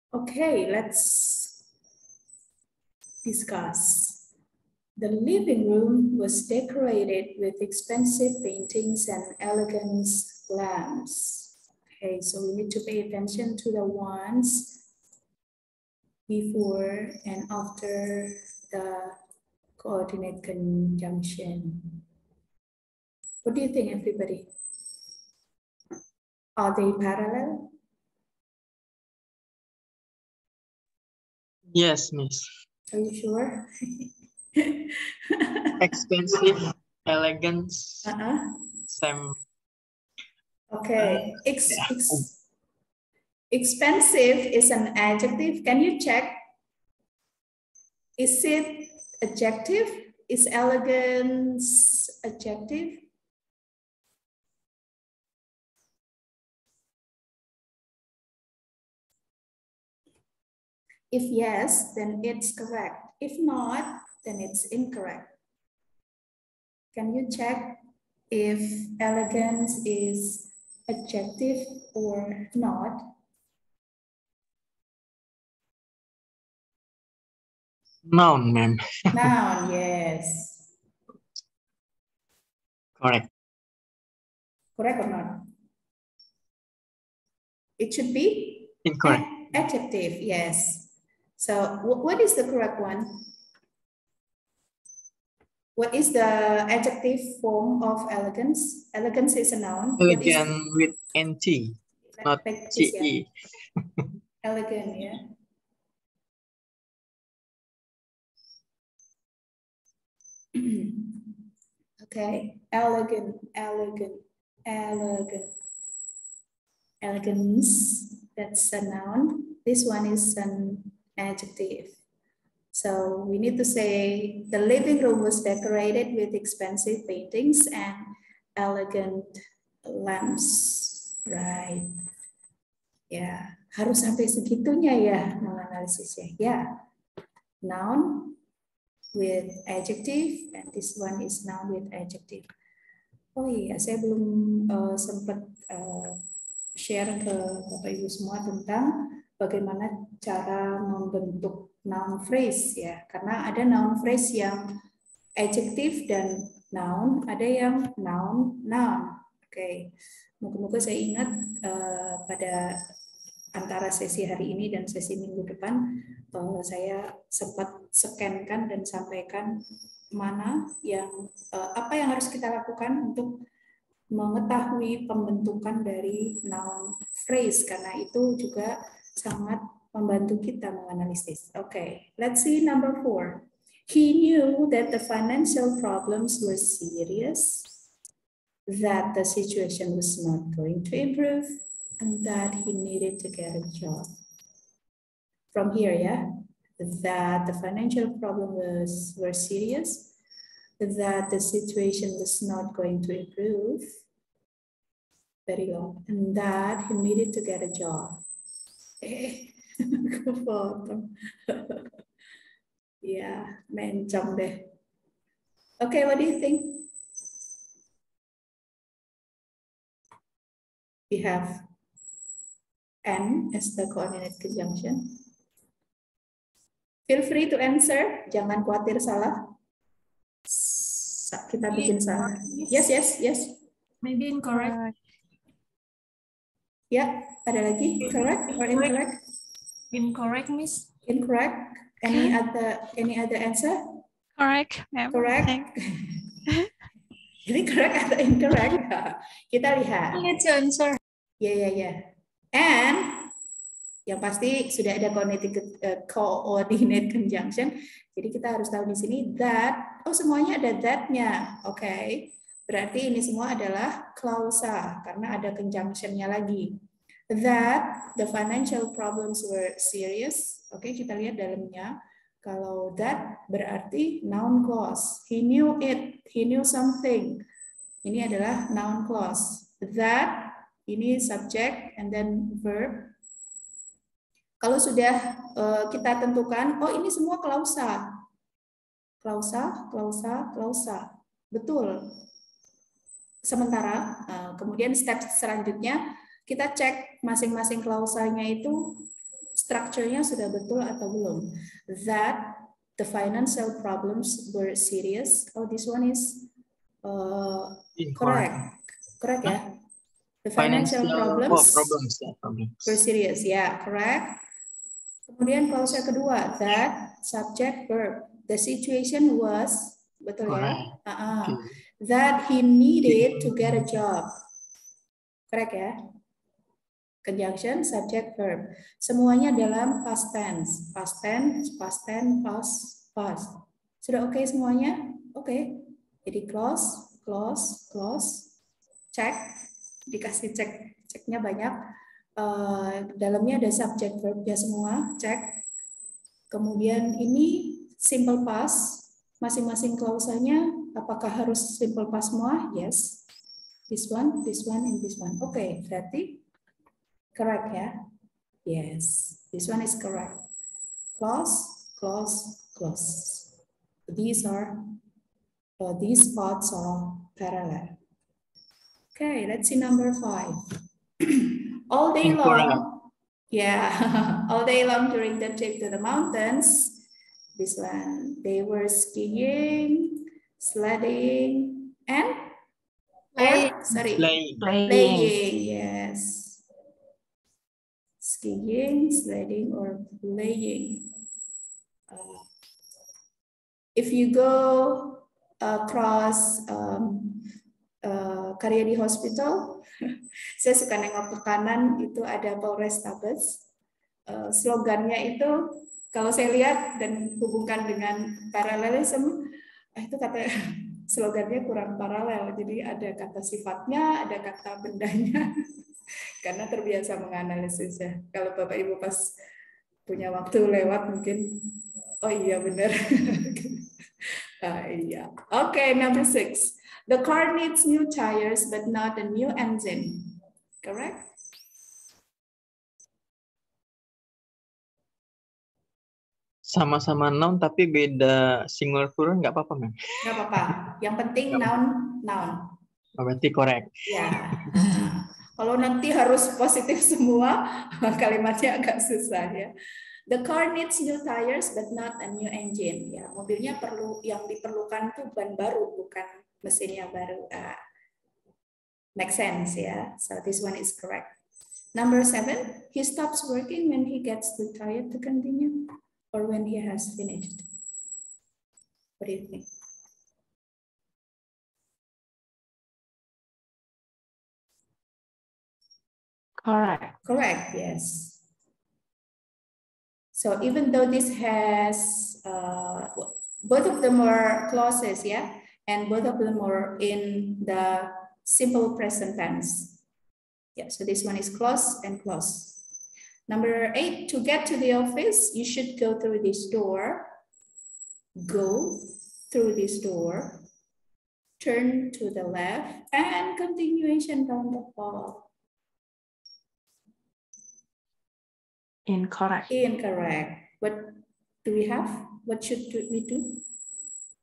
Okay, let's discuss. The living room was decorated with expensive paintings and elegant lamps. Okay, so we need to pay attention to the ones before and after the coordinate conjunction. What do you think, everybody? Are they parallel? Yes, Miss. Are you sure? Expensive, elegance, same. Okay. Expensive is an adjective. Can you check? Is it adjective? Is elegance adjective? If yes, then it's correct. If not, then it's incorrect. Can you check if elegance is adjective or not? Noun, ma'am. Noun, yes. Correct. Correct or not? It should be Incorrect. adjective, yes. So what is the correct one? What is the adjective form of elegance? Elegance is a noun. What is Elegant with NT, not like this, yeah? CE. Elegant, yeah. Okay, elegant, elegant, elegant. Elegance, that's a noun. This one is an adjective. So we need to say the living room was decorated with expensive paintings and elegant lamps. Right. Ya, harus sampai segitunya ya menganalisisnya. Ya, noun with adjective and this one is noun with adjective. Oh iya, saya belum sempat share ke Bapak Ibu semua tentang bagaimana cara membentuk noun phrase ya. Karena ada noun phrase yang adjective dan noun, ada yang noun. Oke. Moga-moga saya ingat pada antara sesi hari ini dan sesi minggu depan saya sempat scankan dan sampaikan mana yang apa yang harus kita lakukan untuk mengetahui pembentukan dari noun phrase karena itu juga sangat membantu kita menganalisis. Okay, let's see number 4. He knew that the financial problems were serious, that the situation was not going to improve, and that he needed to get a job. From here, yeah, that the financial problems were serious, that the situation was not going to improve, very long, and that he needed to get a job. Kepotong. Ya, mencong deh. Okay, what do you think? We have N as the coordinate conjunction. Feel free to answer, jangan khawatir salah. Kita bikin salah. Yes. Maybe incorrect. Ya, ada lagi? Correct or incorrect? Incorrect, Miss. Incorrect. Any other answer? Correct, ma'am. Correct. Ini correct atau incorrect? Kita lihat. Let's answer. Ya. And yang pasti sudah ada coordinate conjunction. Jadi kita harus tahu di sini that. Oh, semuanya ada that-nya. Oke. Berarti ini semua adalah klausa karena ada conjunction-nya lagi. That the financial problems were serious. Oke, kita lihat dalamnya. Kalau that berarti noun clause. He knew it. He knew something. Ini adalah noun clause. That ini subject and then verb. Kalau sudah kita tentukan, oh ini semua klausa. Klausa. Betul. Sementara, kemudian step selanjutnya, kita cek masing-masing klausanya itu strukturnya sudah betul atau belum. That the financial problems were serious. Oh, this one is correct. Correct ya? The financial problems were serious. Ya, correct. Kemudian klausa kedua, that subject verb. The situation was, betul ya? That he needed to get a job. Correct ya? Conjunction, subject, verb. Semuanya dalam past tense. Past tense. Sudah oke semuanya? Oke. Jadi close. Cek. Dikasih ceknya banyak. Dalamnya ada subject verbnya semua, cek. Kemudian ini simple past, masing-masing klausanya apakah harus simple past semua? Yes. This one, and this one. Oke, berarti correct ya? Yes, this one is correct. Close, close, close. These spots are parallel. Okay, let's see number 5. All day Incorrect. long, yeah, all day long during the trip to the mountains, this one, they were skiing, sledding, and Playing. Playing, yes. Skiing, sledding, or playing. If you go across Karyadi Hospital, saya suka nengok ke kanan, itu ada Polrestabes. Slogannya itu, kalau saya lihat dan hubungkan dengan paralelism, itu kata slogannya kurang paralel. Jadi ada kata sifatnya, ada kata bendanya, karena terbiasa menganalisis ya. Kalau Bapak Ibu pas punya waktu lewat mungkin, oh iya benar. Iya. Okay, number 6. The car needs new tires but not a new engine. Correct? Sama-sama noun tapi beda singular plural nggak apa-apa, Ma'am? Nggak apa-apa. Yang penting noun. Oh, berarti correct. Ya. Kalau nanti harus positif semua, kalimatnya agak susah ya. The car needs new tires but not a new engine. Ya, mobilnya perlu, yang diperlukan tuh ban baru, bukan mesinnya baru. Make sense ya. So this one is correct. Number 7, he stops working when he gets too tired to continue, or when he has finished. What do you think? Correct. Correct, yes. So even though this has, both of them are clauses, yeah? And both of them are in the simple present tense. Yeah, so this one is clause and clause. Number 8, to get to the office, you should go through this door. Go through this door. Turn to the left and continuation down the hall. Incorrect. Incorrect. What do we have? What should we do?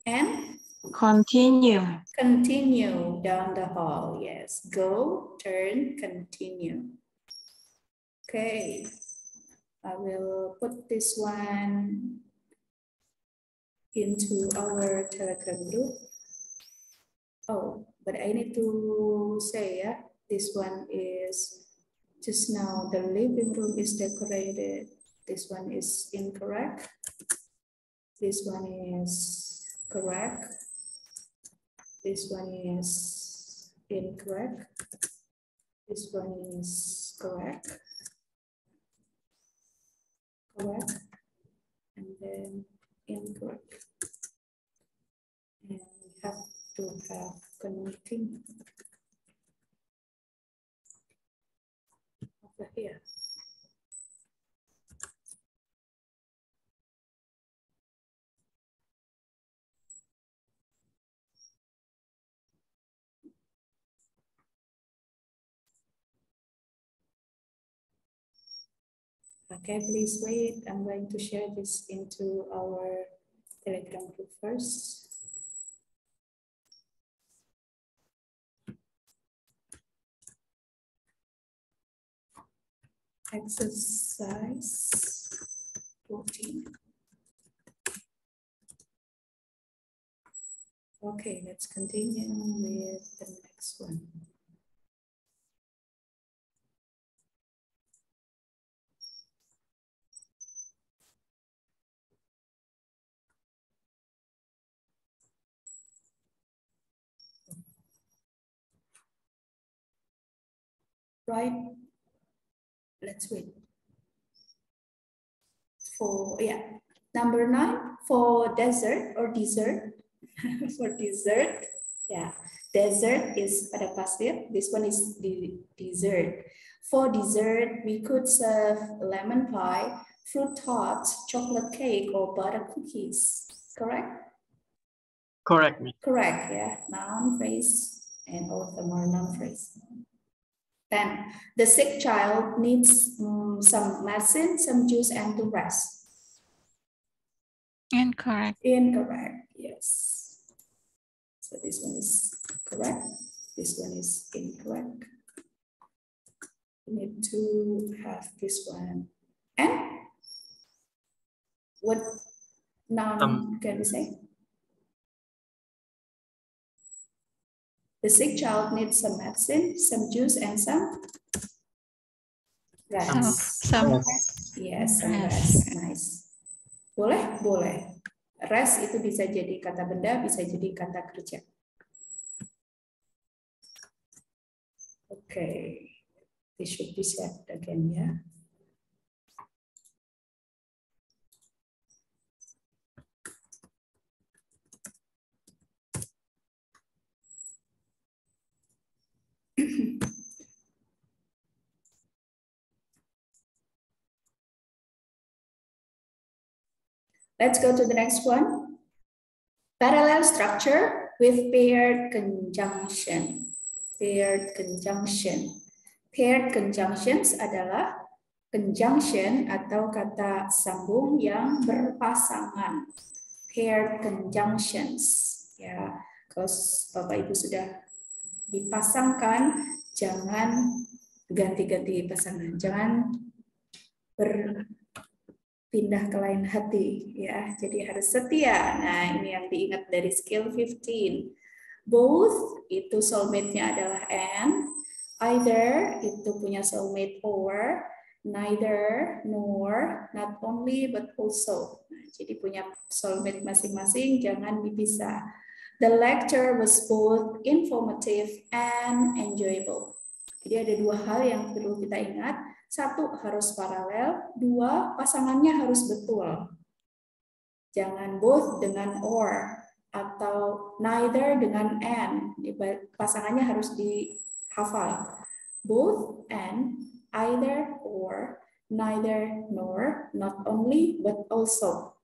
And Continue. continue down the hall. Yes. Go, turn, continue. Okay. I will put this one into our Telegram group. Oh, but I need to say, yeah, this one is just now the living room is decorated. This one is incorrect. This one is correct. This one is incorrect. This one is correct. Correct. And then incorrect. And we have to have connecting over here. Okay, please wait. I'm going to share this into our Telegram group first. Exercise 14. Okay, let's continue with the next one. Right, let's wait. For, yeah, number 9, for desert or dessert. For dessert, yeah, desert is pada pasir. This one is the dessert. For dessert, we could serve lemon pie, fruit tarts, chocolate cake, or butter cookies. Correct? Correct, me. Correct, yeah. Noun, phrase, and all of them are noun phrase. Then the sick child needs some medicine, some juice, and to rest. Incorrect. Incorrect. Yes. So this one is correct. This one is incorrect. We need to have this one. And what noun can we say? The sick child needs some medicine, some juice, and some rest. Some Yes, some rest. rest. Nice. Boleh? Boleh. Rest itu bisa jadi kata benda, bisa jadi kata kerja. Okay. This should be said again, ya. Let's go to the next one. Parallel structure with paired conjunction. Paired conjunction. Paired conjunctions adalah conjunction atau kata sambung yang berpasangan. Paired conjunctions. Ya, kalau Bapak Ibu sudah dipasangkan, jangan ganti-ganti pasangan. Jangan pindah ke lain hati, ya. Jadi harus setia. Nah, ini yang diingat dari skill 15. Both itu soulmate-nya adalah and, either itu punya soulmate or, neither, nor, not only but also. Nah, jadi punya soulmate masing-masing, jangan dipisah. The lecture was both informative and enjoyable. Jadi ada dua hal yang perlu kita ingat. Satu, harus paralel. Dua, pasangannya harus betul. Jangan both dengan or atau neither dengan and. Pasangannya harus dihafal. Both and, either or, neither nor, not only but also.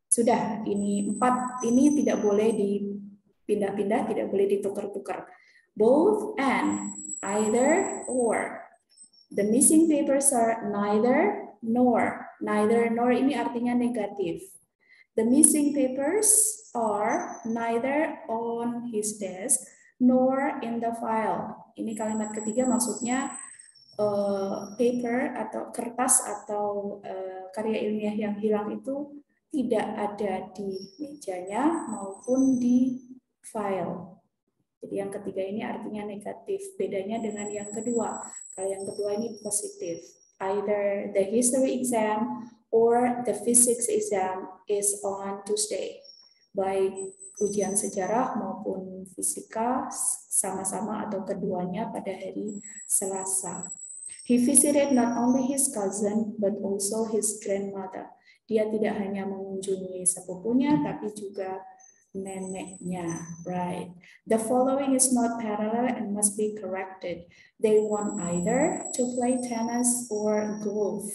Sudah, ini 4 ini tidak boleh dipindah-pindah, tidak boleh ditukar-tukar. Both and, either or. The missing papers are neither nor. Neither nor ini artinya negatif. The missing papers are neither on his desk nor in the file. Ini kalimat ketiga maksudnya paper atau kertas atau karya ilmiah yang hilang itu tidak ada di mejanya maupun di file. Jadi yang ketiga ini artinya negatif. Bedanya dengan yang kedua. Kalau yang kedua ini positif. Either the history exam or the physics exam is on Tuesday. Baik ujian sejarah maupun fisika sama-sama atau keduanya pada hari Selasa. He visited not only his cousin but also his grandmother. Dia tidak hanya mengunjungi sepupunya tapi juga neneknya, right? The following is not parallel and must be corrected. They want either to play tennis or golf.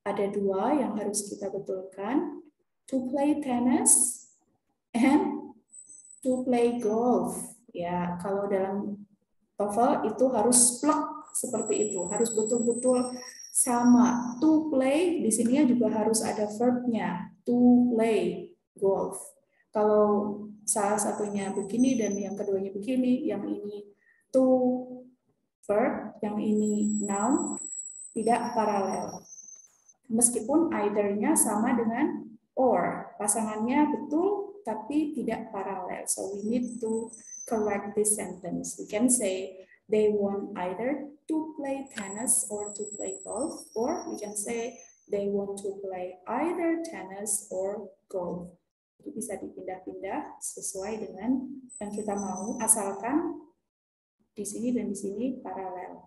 Ada dua yang harus kita betulkan. To play tennis and to play golf. Ya, kalau dalam TOEFL itu harus plek seperti itu, harus betul-betul sama. To play di sini juga harus ada verb-nya. To play golf. Kalau salah satunya begini dan yang keduanya begini, yang ini to verb, yang ini noun, tidak paralel. Meskipun either-nya sama dengan or, pasangannya betul tapi tidak paralel. So we need to correct this sentence. We can say they want either to play tennis or to play golf, or we can say they want to play either tennis or golf. Itu bisa dipindah-pindah sesuai dengan yang kita mau, asalkan di sini dan di sini paralel.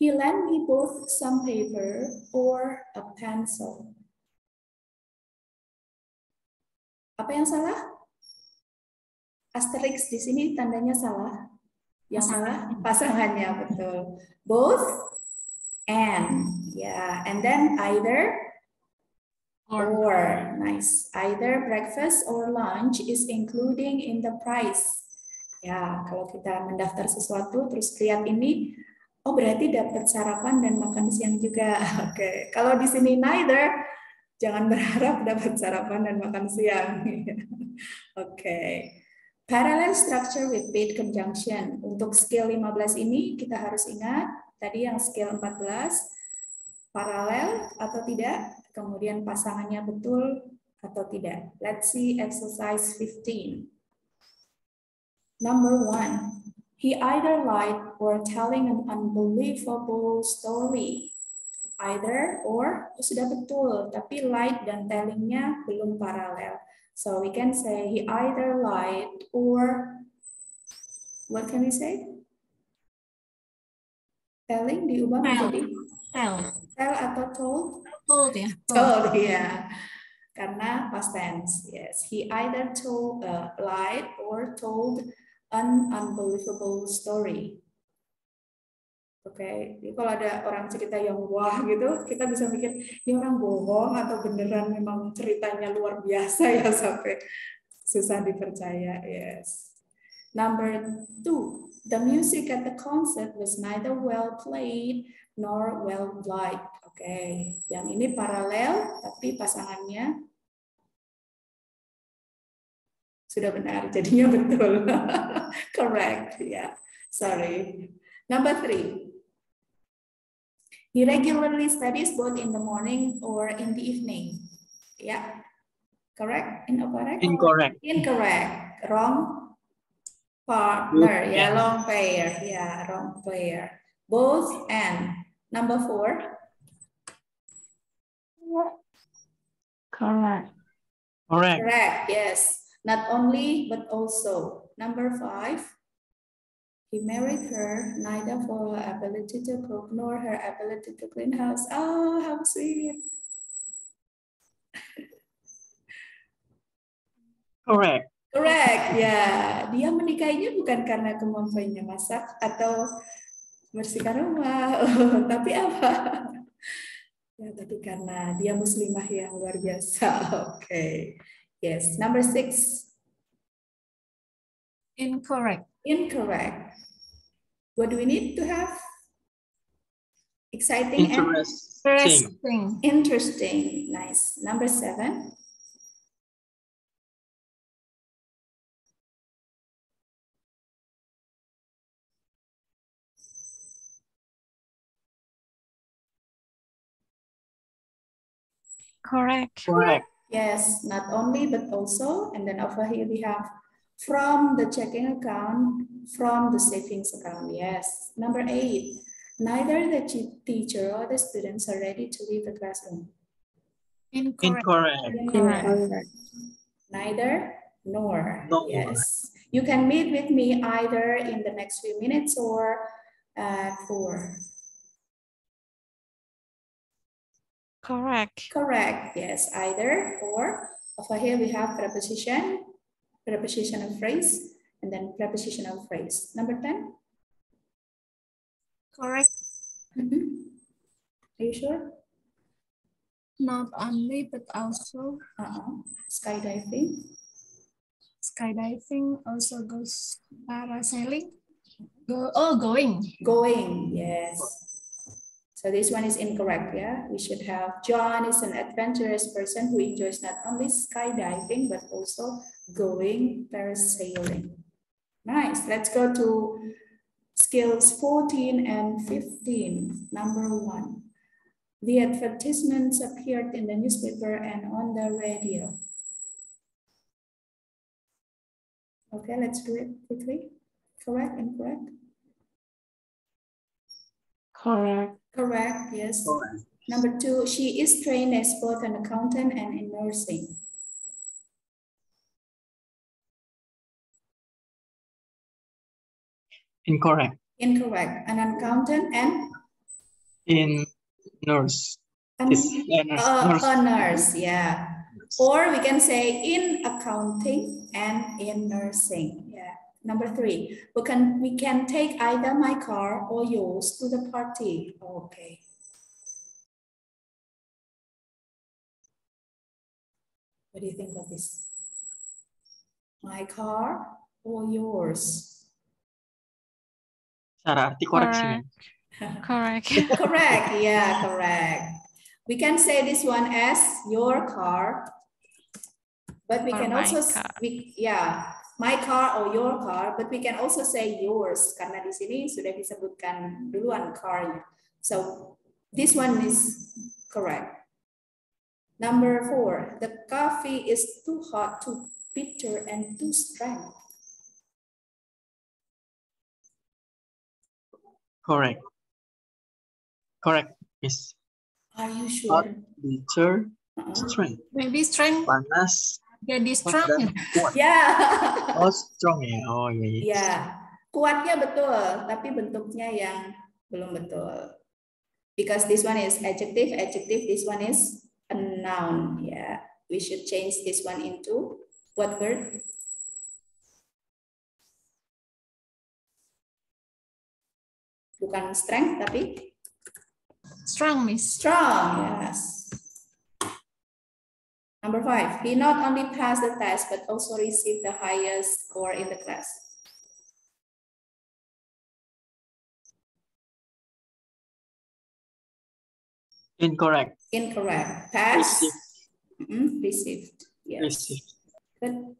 He lent me both some paper or a pencil. Apa yang salah? Asterix di sini tandanya salah. Yang salah pasangannya, betul. Both and, ya, and then either. Or, nice. Either breakfast or lunch is including in the price. Ya, kalau kita mendaftar sesuatu terus lihat ini, oh berarti dapat sarapan dan makan siang juga. Oke. Kalau di sini neither, Jangan berharap dapat sarapan dan makan siang. Oke. Parallel structure with paid conjunction. Untuk skill 15 ini kita harus ingat tadi yang skill 14 paralel atau tidak, kemudian pasangannya betul atau tidak. Let's see exercise 15. Number 1. He either lied or telling an unbelievable story. Either or sudah betul, tapi lied dan tellingnya belum paralel. So we can say he either lied or what can we say? Telling diubah menjadi tell atau told? Told ya. Told, ya. Karena past tense. Yes, he either lied or told an unbelievable story. Oke, jadi kalau ada orang cerita yang wah gitu, kita bisa mikir ini orang bohong atau beneran memang ceritanya luar biasa ya sampai susah dipercaya. Yes. Number 2, the music at the concert was neither well played nor well liked. Oke, yang ini paralel tapi pasangannya sudah benar, jadinya betul. Correct, ya. Yeah. Sorry. Number 3. He regularly studies both in the morning or in the evening. Yeah. Correct? Incorrect? Incorrect. Incorrect. Wrong partner. Yeah, long pair. Yeah, wrong pair. Both and. Number 4. Correct. Correct. Correct. Yes. Not only but also. Number 5. He married her neither for her ability to cook nor her ability to clean house. Oh, how sweet. Correct. Correct, ya. Dia menikahinya bukan karena kemampuannya masak atau bersihkan rumah, tapi apa? Ya, tapi karena dia muslimah yang luar biasa. Oke. Yes, number 6. Incorrect. Incorrect. What do we need to have? Exciting and Interesting. interesting. Nice. Number 7. Correct. Correct. Yes, not only but also, and then over here we have from the checking account, from the savings account. Yes. Number 8. Neither the teacher or the students are ready to leave the classroom. Incorrect. Incorrect. Neither nor. Nor. Yes. You can meet with me either in the next few minutes or at 4. Correct. Correct. Yes, either or. Over here we have preposition, prepositional phrase, and then prepositional phrase. Number 10. Correct. Are you sure? Not only but also. Skydiving. Skydiving also goes parasailing. Going. Going, yes. So this one is incorrect, yeah? We should have John is an adventurous person who enjoys not only skydiving, but also going parasailing. Nice, let's go to skills 14 and 15. Number 1. The advertisements appeared in the newspaper and on the radio. Okay, let's do it quickly. Correct, incorrect? Correct. Correct, yes. Correct. Number 2, she is trained as both an accountant and in nursing. Incorrect. Incorrect. An accountant and? In nurse. A Nurse. nurse, yeah. Or we can say in accounting and in nursing, yeah. Number 3, we can take either my car or yours to the party. Okay. What do you think of this? My car or yours? Cara arti koreksi. Correct. Correct, yeah, correct. We can say this one as your car, but we Or can my also, car. my car or your car, but we can also say yours, karena di sini sudah disebutkan duluan car-nya. So this one is correct. Number 4, the coffee is too hot, too bitter, and too strong. Correct. Correct, Miss. Are you Hot, sure? bitter, strong. Maybe strength. Panas, Jadi hot, strong. dan kuat. Yeah. Oh, strong ya. Oh, iya. Iya. Ya, kuatnya betul, tapi bentuknya yang belum betul. Because this one is adjective, this one is a noun. Yeah, we should change this one into what word? Bukan strength, tapi Strong, Miss. strong. Yes. Number 5, he not only passed the test, but also received the highest score in the class. Incorrect. Incorrect. Pass. Received. Received. Yes. Received. Good.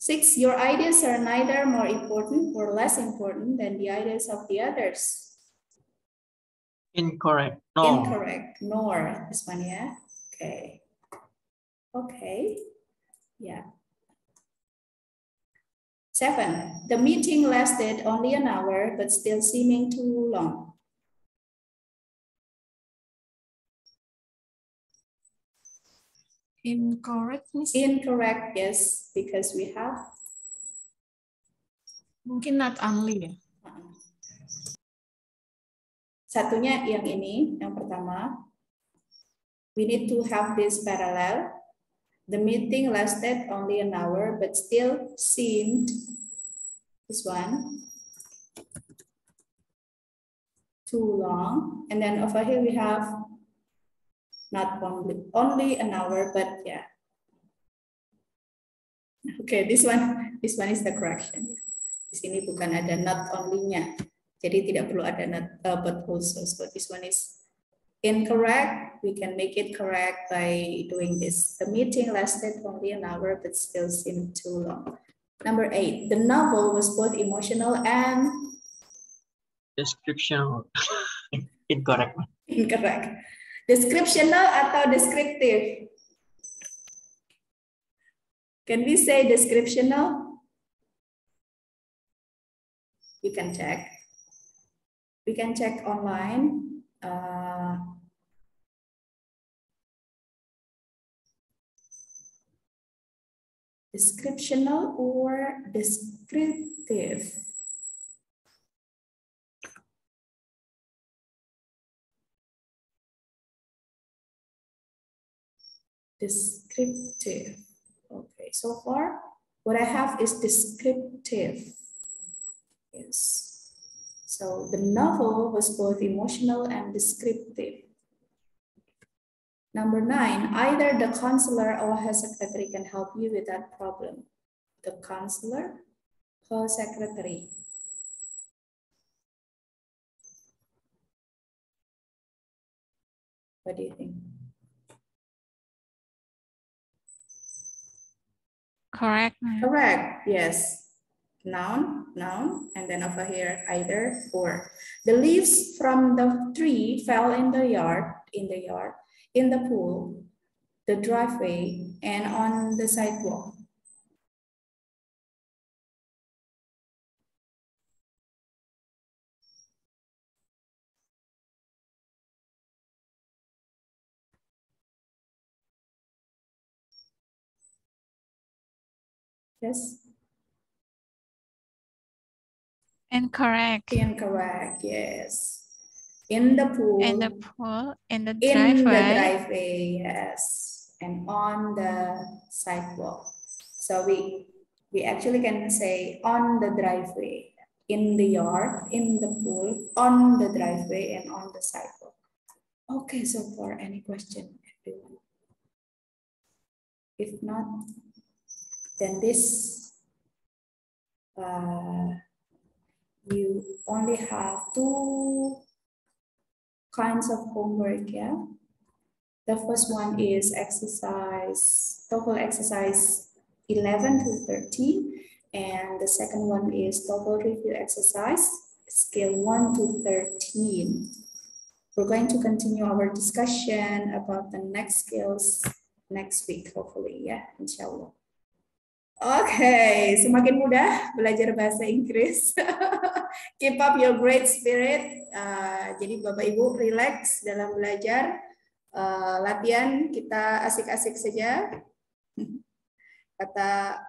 6, your ideas are neither more important or less important than the ideas of the others. Incorrect. No. Incorrect. Nor. This one, yeah. Okay. Okay. Yeah. 7, the meeting lasted only an hour, but still seeming too long. Incorrect, Miss. Incorrect, yes, because we have. Mungkin not only ya. Satunya yang ini, yang pertama. We need to have this parallel. The meeting lasted only an hour, but still seemed, this one, too long. And then over here we have not only an hour, but yeah. Okay, this one is the correction. Di sini bukan ada not only-nya. Jadi tidak perlu ada not but also. So this one is incorrect. We can make it correct by doing this. The meeting lasted only an hour, but still seemed too long. Number 8, the novel was both emotional and Description. Incorrect. incorrect. Descriptional atau descriptive? Can we say descriptional? You can check. We can check online. Descriptional or descriptive? Descriptive. Okay, so far what I have is descriptive. Yes. So the novel was both emotional and descriptive. Number 9, either the counselor or her secretary can help you with that problem. The counselor, her secretary. What do you think? Correct. Correct, yes. Noun, and then over here, either or. The leaves from the tree fell in the yard, in the pool, the driveway, and on the sidewalk. Yes? Incorrect. Incorrect, yes. In the pool. In the pool, in the In the driveway. driveway, yes. And on the sidewalk. So we actually can say on the driveway, in the yard, in the pool, on the driveway, and on the sidewalk. Okay, so far, any question, everyone? If not, then this, you only have 2 kinds of homework, yeah? The first one is TOEFL exercise 11 to 13, and the second one is TOEFL review exercise, scale 1 to 13. We're going to continue our discussion about the next skills next week, hopefully, ya, insya Allah. Oke, semakin mudah belajar bahasa Inggris. Keep up your great spirit. Jadi Bapak Ibu relax dalam belajar. Latihan kita asik-asik saja. Kata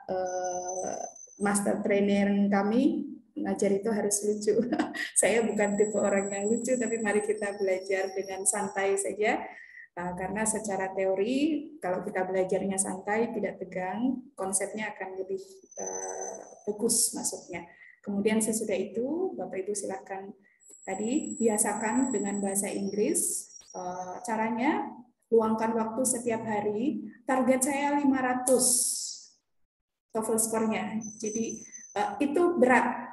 master trainer kami, ngajar itu harus lucu. Saya bukan tipe orang yang lucu, tapi mari kita belajar dengan santai saja. Karena secara teori, kalau kita belajarnya santai, tidak tegang, konsepnya akan lebih fokus masuknya. Kemudian sesudah itu, Bapak Ibu silakan tadi biasakan dengan bahasa Inggris. Caranya, luangkan waktu setiap hari. Target saya 500 TOEFL skornya. Jadi itu berat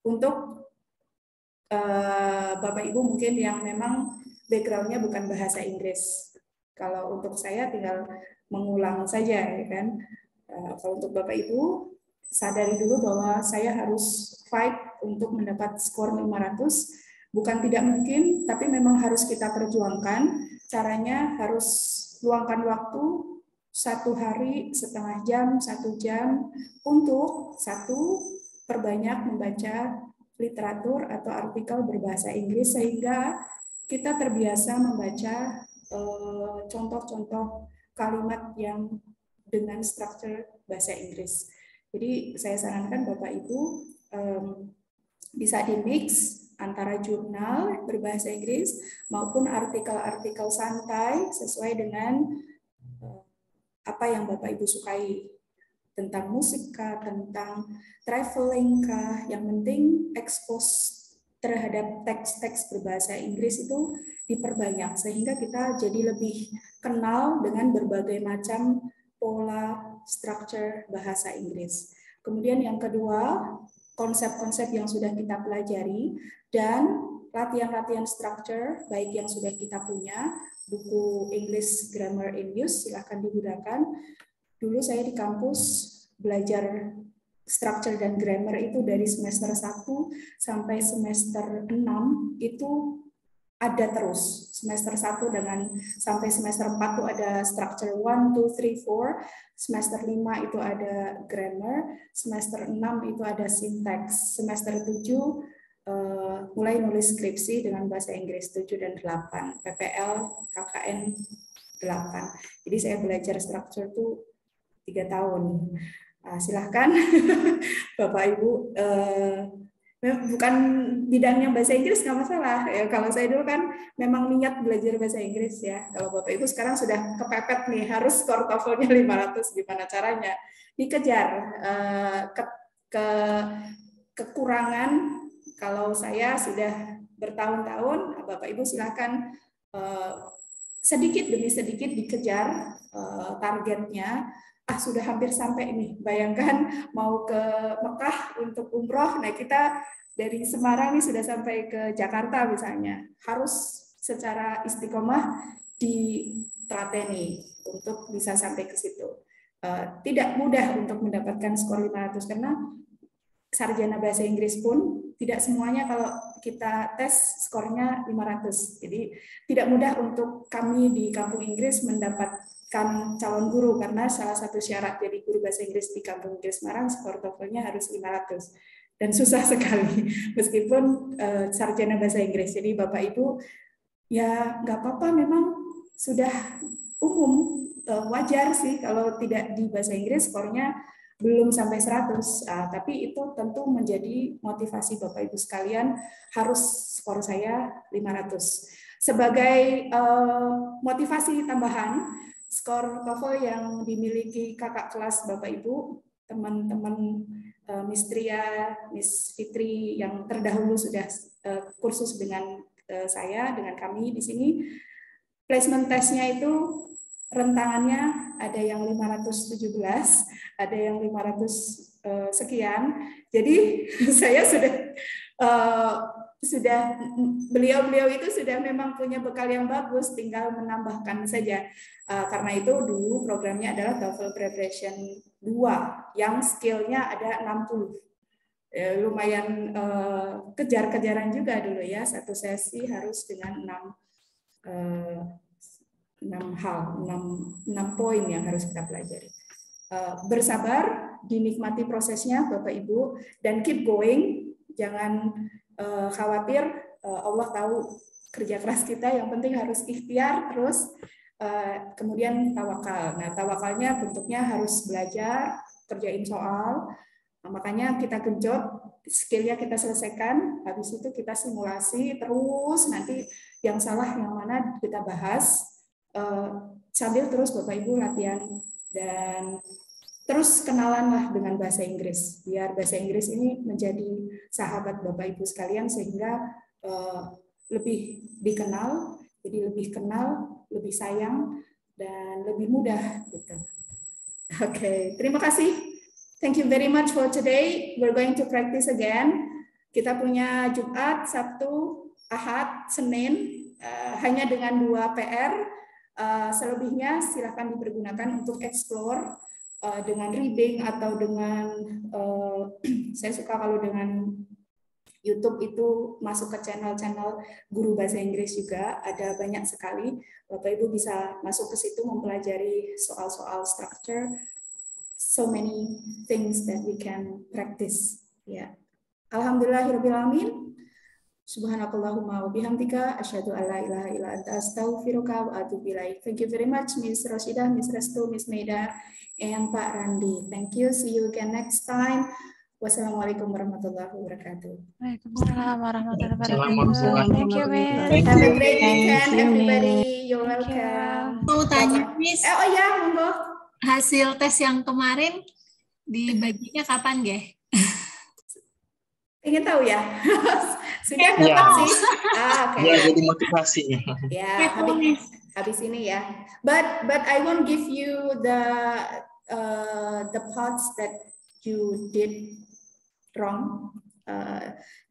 untuk Bapak Ibu mungkin yang memang background-nya bukan bahasa Inggris. Kalau untuk saya tinggal mengulang saja, ya kan. Kalau untuk Bapak Ibu, sadari dulu bahwa saya harus fight untuk mendapat skor 500. Bukan tidak mungkin, tapi memang harus kita perjuangkan. Caranya harus luangkan waktu 1 hari, setengah jam, 1 jam untuk perbanyak membaca literatur atau artikel berbahasa Inggris sehingga kita terbiasa membaca contoh-contoh kalimat yang dengan struktur bahasa Inggris. Jadi saya sarankan Bapak Ibu bisa di-mix antara jurnal berbahasa Inggris maupun artikel-artikel santai sesuai dengan apa yang Bapak Ibu sukai. Tentang musik kah, tentang traveling kah, yang penting expose terhadap teks-teks berbahasa Inggris itu diperbanyak sehingga kita jadi lebih kenal dengan berbagai macam pola struktur bahasa Inggris. Kemudian yang kedua, konsep-konsep yang sudah kita pelajari dan latihan-latihan struktur baik yang sudah kita punya, buku English Grammar in Use silahkan digunakan. Dulu saya di kampus belajar structure dan grammar itu dari semester 1 sampai semester 6 itu ada terus. Semester 1 dengan sampai semester 4 itu ada structure 1, 2, 3, 4. Semester 5 itu ada grammar. Semester 6 itu ada syntax. Semester 7 mulai nulis skripsi dengan bahasa Inggris 7 dan 8. PPL, KKN 8. Jadi saya belajar structure itu 3 tahun. Silahkan Bapak Ibu, bukan bidangnya bahasa Inggris nggak masalah. Ya, kalau saya dulu kan memang niat belajar bahasa Inggris ya. Kalau Bapak Ibu sekarang sudah kepepet nih, harus skor TOEFL-nya 500, gimana caranya? Dikejar. Kekurangan, kalau saya sudah bertahun-tahun, Bapak Ibu silahkan sedikit demi sedikit dikejar targetnya. Sudah hampir sampai nih, bayangkan mau ke Mekah untuk umroh, nah kita dari Semarang nih sudah sampai ke Jakarta misalnya, harus secara istiqomah ditrateni untuk bisa sampai ke situ. Tidak mudah untuk mendapatkan skor 500 karena sarjana bahasa Inggris pun tidak semuanya kalau kita tes skornya 500. Jadi tidak mudah untuk kami di Kampung Inggris mendapatkan calon guru karena salah satu syarat jadi guru bahasa Inggris di Kampung Inggris Semarang skor TOEFL-nya harus 500. Dan susah sekali meskipun sarjana bahasa Inggris. Jadi Bapak Ibu ya nggak apa-apa, memang sudah umum, wajar sih kalau tidak di bahasa Inggris skornya belum sampai 100, tapi itu tentu menjadi motivasi Bapak Ibu sekalian, harus skor saya 500. Sebagai motivasi tambahan, skor TOEFL yang dimiliki kakak kelas Bapak Ibu, teman-teman Miss Tria, Miss Fitri yang terdahulu sudah kursus dengan saya, dengan kami di sini, placement testnya itu rentangannya ada yang 517, ada yang 500 sekian. Jadi saya sudah beliau-beliau itu sudah memang punya bekal yang bagus, tinggal menambahkan saja. Karena itu dulu programnya adalah TOEFL Preparation 2 yang skillnya ada 60. Lumayan kejar-kejaran juga dulu ya, satu sesi harus dengan 6 poin yang harus kita pelajari. Bersabar, dinikmati prosesnya Bapak Ibu, dan keep going, jangan khawatir, Allah tahu kerja keras kita, yang penting harus ikhtiar terus, kemudian tawakal. Nah, tawakalnya bentuknya harus belajar, kerjain soal, makanya kita genjot, skillnya kita selesaikan, habis itu kita simulasi terus, nanti yang salah yang mana kita bahas, sambil terus Bapak Ibu latihan, dan terus kenalanlah dengan bahasa Inggris, biar bahasa Inggris ini menjadi sahabat Bapak Ibu sekalian, sehingga lebih dikenal, jadi lebih kenal, lebih sayang, dan lebih mudah gitu. Oke, terima kasih. Thank you very much for today. We're going to practice again. Kita punya Jumat, Sabtu, Ahad, Senin, hanya dengan 2 PR. Selebihnya silakan dipergunakan untuk explore dengan reading atau dengan saya suka kalau dengan YouTube itu masuk ke channel-channel guru bahasa Inggris juga, ada banyak sekali. Bapak Ibu bisa masuk ke situ mempelajari soal-soal structure, so many things that we can practice. Ya, alhamdulillahirabbil alamin. Subhanakallahumma wa bihamdika asyhadu an la ilaha illa anta astaghfiruka wa atubu ilaik. Thank you very much Miss Roshidah, Miss Restu, Miss Maida, and Pak Randi. Thank you. See you again next time. Wassalamualaikum warahmatullahi wabarakatuh. Waalaikumsalam warahmatullahi wabarakatuh. Waalaikumsalam. Thank you, Miss. Thank Have a you. great weekend, you, everybody. You're Thank you. welcome. Mau tanya, Miss, Oh ya, monggo. hasil tes yang kemarin dibaginya kapan, Geh? Ingin tahu ya? Sudah Ya. dapat sih. Oke. Ya, jadi motivasi. Ya, habis ini ya. But I won't give you the parts that you did wrong.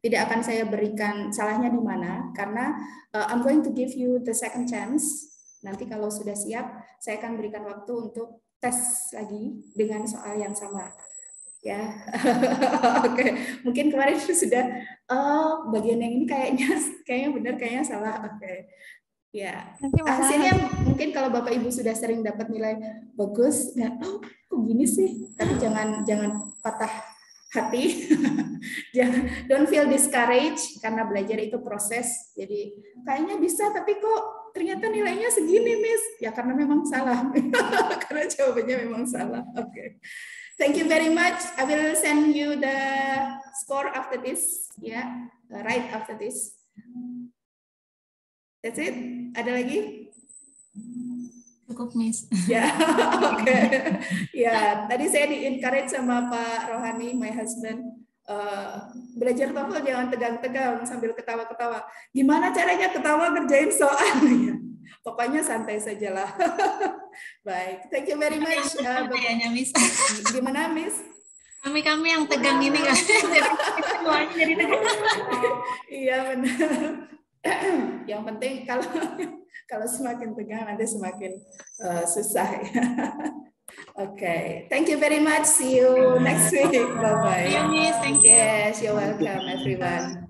Tidak akan saya berikan salahnya di mana, karena I'm going to give you the second chance. Nanti kalau sudah siap, saya akan berikan waktu untuk tes lagi dengan soal yang sama. Ya, oke. Mungkin kemarin sudah, bagian yang ini kayaknya benar, kayaknya salah. Oke. Ya, Nanti malah hasilnya mungkin kalau Bapak Ibu sudah sering dapat nilai bagus, nggak, kok gini sih? Tapi jangan patah hati, don't feel discouraged, karena belajar itu proses. Jadi kayaknya bisa, tapi kok ternyata nilainya segini, Miss? Ya karena memang salah, karena jawabannya memang salah. Oke. Thank you very much. I will send you the score after this, ya, right after this. That's it. Ada lagi? Cukup, Miss. Ya, oke. Ya, tadi saya di-encourage sama Pak Rohani, my husband, belajar TOEFL jangan tegang-tegang sambil ketawa-ketawa. Gimana caranya ketawa ngerjain soal? Ya, pokoknya santai sajalah. Baik, thank you very much. Kayaknya, Miss. Gimana, Miss? Kami yang tegang ini kan. Semuanya jadi tegang. Iya, benar. Yang penting kalau semakin tegang nanti semakin susah ya. Okay, thank you very much. See you next week. Bye bye. Miss. Thank you. Yes, you're welcome, everyone.